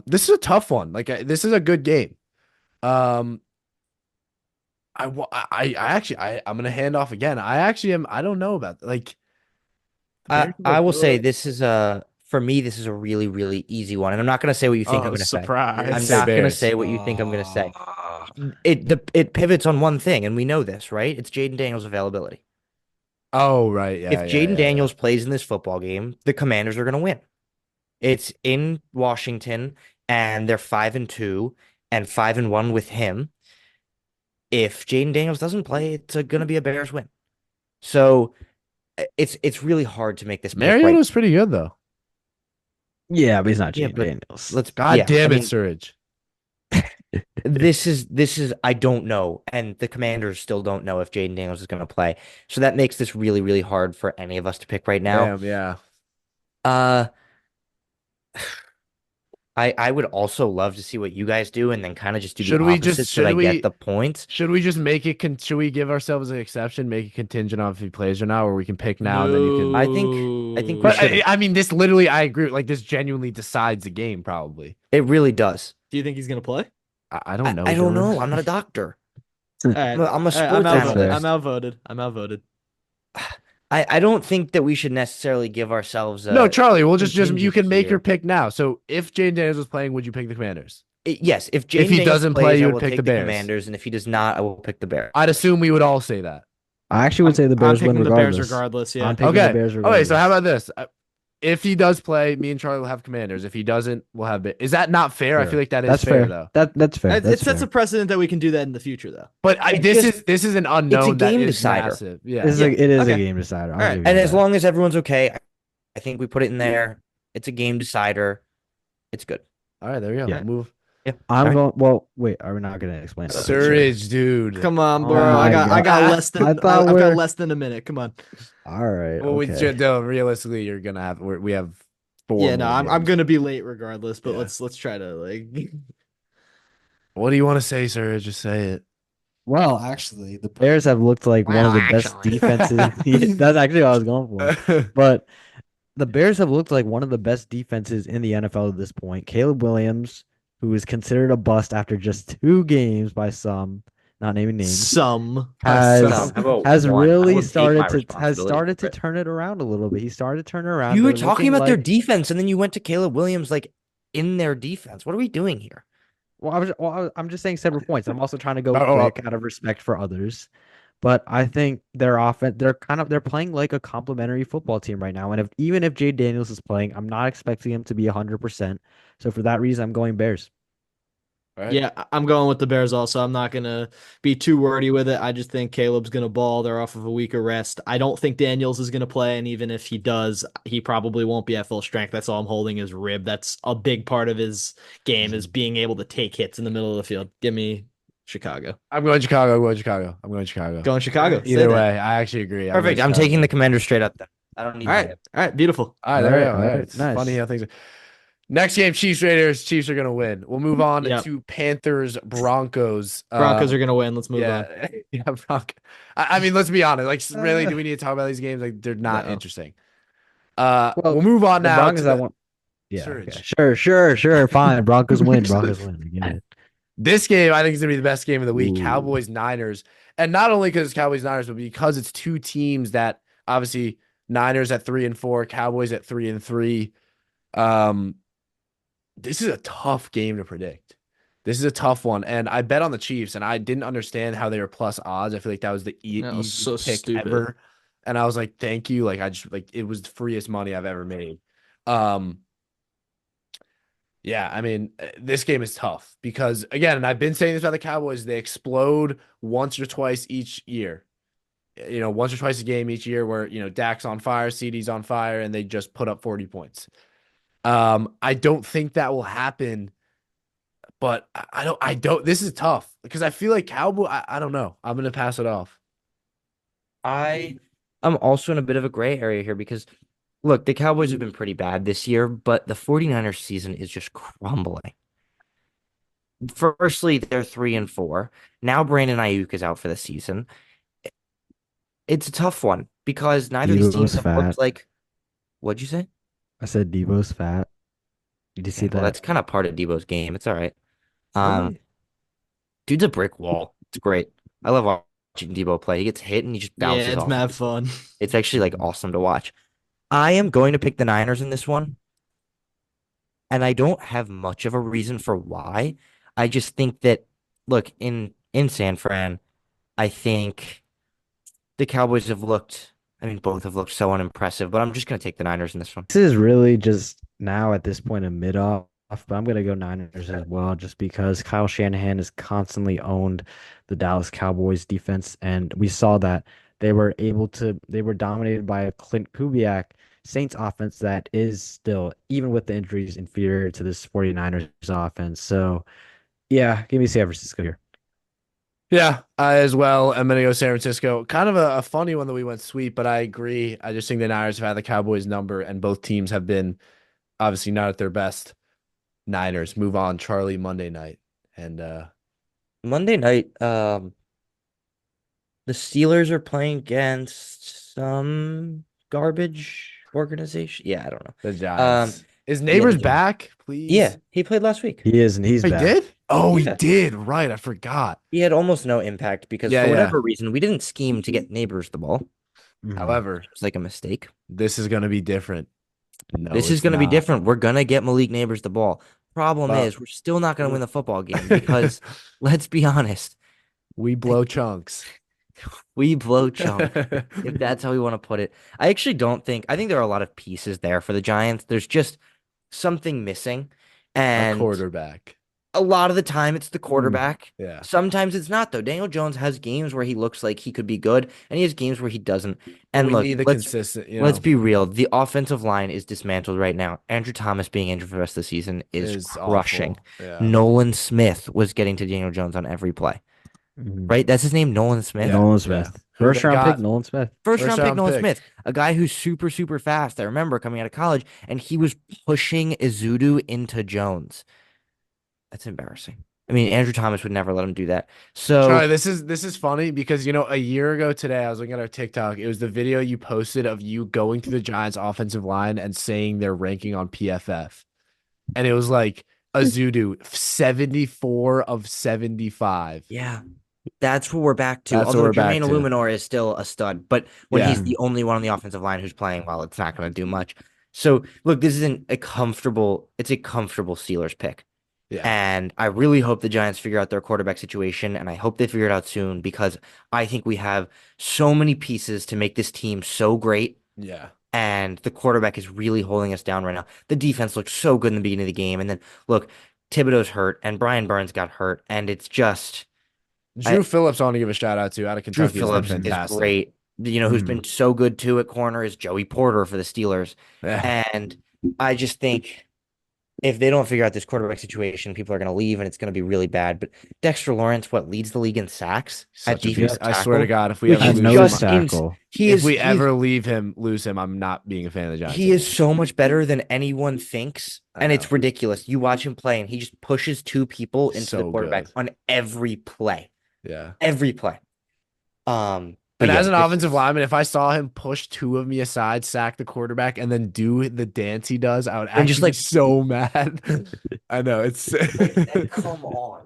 A: This is a tough one. This is a good game. Um, I'm gonna hand off again. I actually am. I don't know about the Bears
C: I
A: look
C: will say
A: good.
C: this is for me, this is a really, really easy one. And I'm not gonna say what you think I'm
B: Oh,
C: gonna say.
A: You're gonna
C: I'm
B: surprise.
A: say
C: not gonna
A: Bears.
C: say what you think I'm gonna say.
D: Ah.
C: It pivots on one thing, and we know this, right? It's Jaden Daniels' availability.
A: Oh right, yeah,
C: If
A: yeah,
C: Jaden
A: yeah, yeah.
C: Daniels plays in this football game, the Commanders are gonna win. It's in Washington, and they're 5-2 and 5-1 with him. If Jaden Daniels doesn't play, it's gonna be a Bears win. So it's really hard to make this pick right.
A: Mariota's pretty good though.
D: Yeah, but he's not
C: Yeah,
D: Jaden
C: but
D: Daniels.
C: let's
A: God
C: yeah. I
A: damn it,
C: mean,
A: Surge.
C: this is I don't know, and the Commanders still don't know if Jaden Daniels is going to play. So that makes this really, really hard for any of us to pick right now.
A: Damn, yeah.
C: Uh, I would also love to see what you guys do, and then kind of just do the
A: Should we just
C: opposite so that I get the points.
A: should we just make it should we give ourselves an exception, make it contingent on if he plays or not, or we can pick now and then you can
C: I think we
A: But
C: should.
A: I mean this literally I agree this genuinely decides the game probably.
C: It really does.
B: Do you think he's gonna play?
A: I don't know,
C: I don't
A: Dylan.
C: know. I'm not a doctor.
B: All right.
C: I'm a
B: I'm
C: sports
B: outvoted.
C: analyst.
B: I'm outvoted. I'm outvoted.
C: I don't think that we should necessarily give ourselves
A: No,
C: a
A: Charlie, we'll just you can
C: contingency
A: make your
C: here.
A: pick now. So if Jaden Daniels was playing, would you pick the Commanders?
C: Yes, if
A: If
C: Jaden
A: he
C: Daniels
A: doesn't play,
C: plays,
A: you
C: I
A: would
C: will
A: pick
C: take
A: the
C: the
A: Bears.
C: Commanders, and if he does not, I will pick the Bears.
A: I'd assume we would all say that.
D: I actually would say the
B: I'm
D: Bears win
B: picking the Bears
D: regardless.
B: regardless. Yeah.
D: I'm picking the
A: Okay.
D: Bears
A: Okay,
D: regardless.
A: so how about this? If he does play, me and Charlie will have Commanders. If he doesn't, we'll have Is that not fair? I
D: Sure.
A: feel like that is
D: That's
A: fair,
D: fair.
A: though.
D: That's fair.
B: It
D: That's
B: sets
D: fair.
B: a precedent that we can do that in the future, though.
A: But
C: It
A: this
C: just-
A: is an unknown that
C: game
A: is
C: decider.
A: massive. Yeah.
D: This is
B: Yeah,
D: it is a
B: okay.
D: game decider. I'll
B: All right.
D: give you
C: And as
D: that.
C: long as everyone's okay, I think we put it in there. It's a game decider. It's good.
A: All right, there we go.
D: Yeah.
A: Move.
C: Yeah.
D: I'm
C: All right.
D: going. Well, wait. Are we not going to explain that?
A: Surge, dude.
B: Come on,
D: Oh
B: bro.
D: my
B: I got
A: God.
B: less than
D: I thought
B: I've got
D: we're-
B: less than a minute. Come on.
D: All right.
A: Well, we
D: Okay.
A: should, though, realistically, you're gonna have we have 4
B: Yeah, no,
A: more
B: I'm
A: games.
B: gonna be late regardless, but
A: Yeah.
B: let's try to like
A: What do you want to say, Surge? Just say it.
D: Well, actually, the Bears have looked like one of the best defenses. That's actually what I was going for. But the Bears have looked like one of the best defenses in the NFL at this point. Caleb Williams, who is considered a bust after just 2 games by some, not naming names,
B: some
D: has
C: How about
D: has
C: one? I
D: really
C: will take
D: started
C: my
D: to
C: responsibility for it.
D: turn it around a little bit. He started to turn it around.
C: You were
D: They're
C: talking
D: looking
C: about their
D: like-
C: defense, and then you went to Caleb Williams like in their defense. What are we doing here?
D: I'm just saying separate points. I'm also trying to go
A: Oh,
D: quick out of respect for others. But I think their offense, they're playing like a complimentary football team right now. And even if Jay Daniels is playing, I'm not expecting him to be 100%. So for that reason, I'm going Bears.
A: Right.
B: Yeah, I'm going with the Bears also. I'm not going to be too wordy with it. I just think Caleb's going to ball. They're off of a week of rest. I don't think Daniels is going to play, and even if he does, he probably won't be at full strength. That's all I'm holding his rib. That's a big part of his game is being able to take hits in the middle of the field. Give me Chicago.
A: I'm going Chicago. I'm going Chicago. I'm going Chicago.
B: Going Chicago. Say
A: Either
B: that.
A: way, I actually agree.
C: Perfect. I'm taking the Commanders straight up then. I don't need
B: All right. All right. Beautiful.
A: All right, there we go.
D: All
A: All
D: right,
A: right. It's
D: nice.
A: funny how things. Next game, Chiefs Raiders. Chiefs are gonna win. We'll move on
B: Yep.
A: to Panthers Broncos.
B: Broncos are going to win. Let's move on.
A: yeah, I mean, let's be honest. Like, really, do we need to talk about these games? Like, they're not
B: No.
A: interesting.
D: Well,
A: We'll move on
D: The
A: now.
D: Broncos
A: to
D: I
A: the-
D: want. Yeah, okay.
A: Surge.
D: Sure. Fine. Broncos win. Broncos win. I get it.
A: This game, I think, is going to be the best game of the week.
D: Ooh.
A: Cowboys Niners. And not only because it's Cowboys Niners, but because it's two teams that obviously Niners at 3-4, Cowboys at 3-3. Um, this is a tough game to predict. This is a tough one. And I bet on the Chiefs, and I didn't understand how they were plus odds. I feel like that was the
B: That was so
A: easiest pick
B: stupid.
A: ever. And I was like, thank you. Like, I just, like, it was the freest money I've ever made. Um, Yeah, I mean, this game is tough because, again, and I've been saying this about the Cowboys, they explode once or twice each year. Once or twice a game each year where, Dak's on fire, CD's on fire, and they just put up 40 points. I don't think that will happen, but this is tough because I feel like I don't know. I'm going to pass it off.
C: I'm also in a bit of a gray area here because look, the Cowboys have been pretty bad this year, but the 49ers season is just crumbling. Firstly, they're 3-4. Now Brandon Ayuk is out for the season. It's a tough one because neither of these teams
D: Devo's
C: have
D: fat.
C: looked like. What'd you say?
D: I said Devo's fat. Did you see
C: Okay, well,
D: that?
C: that's kind of part of Debo's game. It's all right. Um,
A: Really?
C: dude's a brick wall. It's great. I love watching Debo play. He gets hit and he just
B: Yeah,
C: bounces
B: it's
C: off.
B: mad fun.
C: It's actually like awesome to watch. I am going to pick the Niners in this one, and I don't have much of a reason for why. I just think that look in San Fran, I think the Cowboys have looked. I mean, both have looked so unimpressive, but I'm just going to take the Niners in this one.
D: This is really just now at this point a mid off, but I'm gonna go Niners as well, just because Kyle Shanahan has constantly owned the Dallas Cowboys defense, and we saw that they were dominated by a Clint Kubiak Saints offense that is still, even with the injuries, inferior to this 49ers offense. So yeah, give me San Francisco here.
A: Yeah, I as well. I'm gonna go San Francisco. Kind of a funny one that we went sweep, but I agree. I just think the Niners have had the Cowboys number, and both teams have been obviously not at their best. Niners move on. Charlie Monday night, and
C: Monday night, the Steelers are playing against some garbage organization. Yeah, I don't know.
A: the
C: Um,
A: Giants. Is
C: yeah, the
A: Neighbors
C: Giants.
A: back?
C: Yeah,
A: Please.
C: he played last week.
D: He is, and he's
A: He
D: back.
A: did? Oh, he
C: Yeah,
A: did. Right, I forgot.
C: he had almost no impact because
A: Yeah,
C: for
A: yeah.
C: whatever reason we didn't scheme to get neighbors the ball.
D: Mhm.
A: However,
C: It was like a mistake.
A: this is gonna be different. No,
C: This is
A: it's
C: going to be
A: not.
C: different. We're going to get Malik Neighbors the ball. Problem
A: But
C: is, we're still not going to win the football game because let's be honest,
A: we blow chunks.
C: we blow chunk. If that's how we want to put it. I actually don't think, I think there are a lot of pieces there for the Giants. There's just something missing.
A: A
C: And
A: quarterback.
C: a lot of the time it's the quarterback.
A: Yeah.
C: Sometimes it's not, though. Daniel Jones has games where he looks like he could be good, and he has games where he doesn't. And
A: We
C: look,
A: need the
C: let's
A: consistent,
C: let's be real. The offensive line is dismantled right now. Andrew Thomas being injured for the rest of the season is
A: is
C: crushing.
A: awful. Yeah.
C: Nolan Smith was getting to Daniel Jones on every play.
D: Mhm.
C: Right? That's his name, Nolan Smith.
A: Yeah.
D: Nolan Smith.
A: Who
D: First
A: they
D: round pick,
A: got?
D: Nolan Smith.
C: First round pick,
A: round
C: Nolan
A: pick.
C: Smith, a guy who's super, super fast. I remember coming out of college, and he was pushing Izudu into Jones. That's embarrassing. I mean, Andrew Thomas would never let him do that. So,
A: Charlie, this is funny because a year ago today I was looking at our TikTok. It was the video you posted of you going through the Giants offensive line and saying their ranking on PFF. And it was like Azudu, 74 of 75.
C: yeah, that's what we're back to.
A: That's what
C: Although
A: we're back
C: Jermaine
A: to.
C: Illuminor is still a stud, but when
A: Yeah.
C: he's the only one on the offensive line who's playing well, it's not going to do much. So, look, this isn't a comfortable. It's a comfortable Steelers pick.
A: Yeah.
C: And I really hope the Giants figure out their quarterback situation, and I hope they figure it out soon because I think we have so many pieces to make this team so great,
A: Yeah.
C: and the quarterback is really holding us down right now. The defense looked so good in the beginning of the game, and then look, Thibodeau's hurt, and Brian Burns got hurt, and it's just
A: Drew Phillips I want to give a shout out to out of
C: Drew
A: Kentucky. Has been
C: Phillips is
A: fantastic.
C: great. You know, who's been so good too at corner is Joey Porter for the Steelers,
A: Yeah.
C: and I just think if they don't figure out this quarterback situation, people are going to leave and it's going to be really bad. But Dexter Lawrence, what leads the league in sacks at
A: Such a beast.
C: defensive
A: I swear to
C: tackle,
A: God, if we
C: which
A: ever
C: is
D: At
A: lose
D: nose
C: just
A: him,
D: tackle.
C: he
A: if
C: is
A: we
C: he is-
A: ever lose him, I'm not being a fan of the Giants.
C: he is
A: anymore.
C: so much better than anyone thinks,
A: I
C: and it's
A: know.
C: ridiculous. You watch him play, and he just pushes two people into the
A: So
C: quarterback
A: good.
C: on every play,
A: Yeah.
C: every play.
A: And
C: But yeah,
A: as an
C: this
A: offensive
C: is
A: lineman, if I saw him push two of me aside, sack the quarterback, and then do the dance he does, I would
C: and just
A: actually be
C: like
A: so mad. I know it's
C: come on.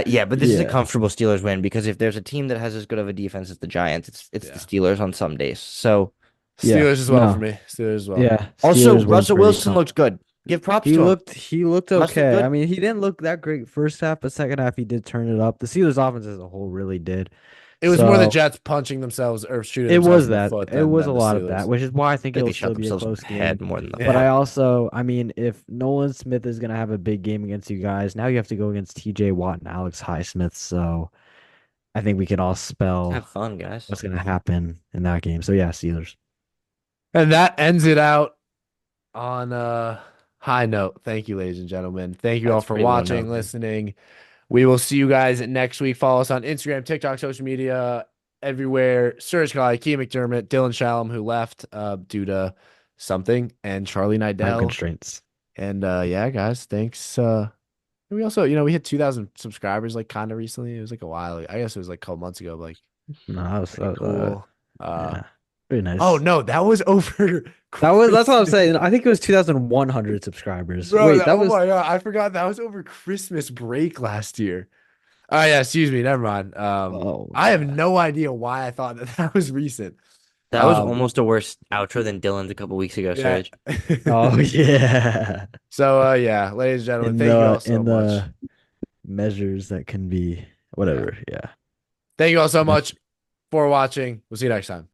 C: Yeah, but this is a
D: Yeah.
C: comfortable Steelers win because if there's a team that has as good of a defense as the Giants, it's the
A: Yeah.
C: Steelers on some days. So
D: Yeah.
A: Steelers as well for
D: No.
A: me. Steelers as well.
D: Yeah.
C: also
D: Steelers win
C: Russell
D: pretty
C: Wilson looks good. Give props
D: He
C: to him.
D: looked
C: Russ looked
D: okay. I
C: good.
D: mean, he didn't look that great first half, but second half he did turn it up. The Steelers offense as a whole really did.
A: It was more the
D: So
A: Jets punching themselves or shooting
D: it
A: themselves
D: was
A: in the
D: that.
A: foot
D: It was a
A: than the
D: lot of that,
A: Steelers.
D: which is why I think
C: I think
D: it'll
C: they
D: still
C: shot
D: be a
C: themselves in
D: close
C: the
D: game.
C: head more than the
A: Yeah.
D: But
C: ball.
D: I mean, if Nolan Smith is gonna have a big game against you guys, now you have to go against TJ Watt and Alex Highsmith. So I think we can all
C: Have
D: spell
C: fun, guys.
D: what's gonna happen in that game. So yeah, Steelers.
A: And that ends it out on a high note. Thank you, ladies and gentlemen. Thank you all
C: That's
A: for
C: pretty low
A: watching,
C: note.
A: listening. We will see you guys next week. Follow us on Instagram, TikTok, social media, everywhere. Serge Kali, Key McDermott, Dylan Shalom, who left due to something, and Charlie
D: Time
A: Nidell.
D: constraints.
A: And yeah, guys, thanks. We also, we hit 2,000 subscribers like kind of recently. It was like a while. I guess it was like a couple months ago. But, like
D: No, that was
A: pretty cool.
D: yeah, pretty nice.
A: Oh no, that was over.
D: That's what I'm
A: Christmas.
D: saying. I think it was 2,100 subscribers.
A: Bro,
D: Wait, that
A: oh
D: was
A: my God, I forgot that was over Christmas break last year. Oh yeah, excuse me, never mind.
D: oh
A: I have
D: yeah.
A: no idea why I thought that was recent.
C: That was
A: Um,
C: almost a worse outro than Dylan's a couple weeks ago,
A: yeah.
C: Serge.
D: Oh yeah.
A: So yeah, ladies and gentlemen, thank you all so
D: In
A: much.
D: the measures that can be whatever. Yeah.
A: Thank you all so much for watching. We'll see you next time.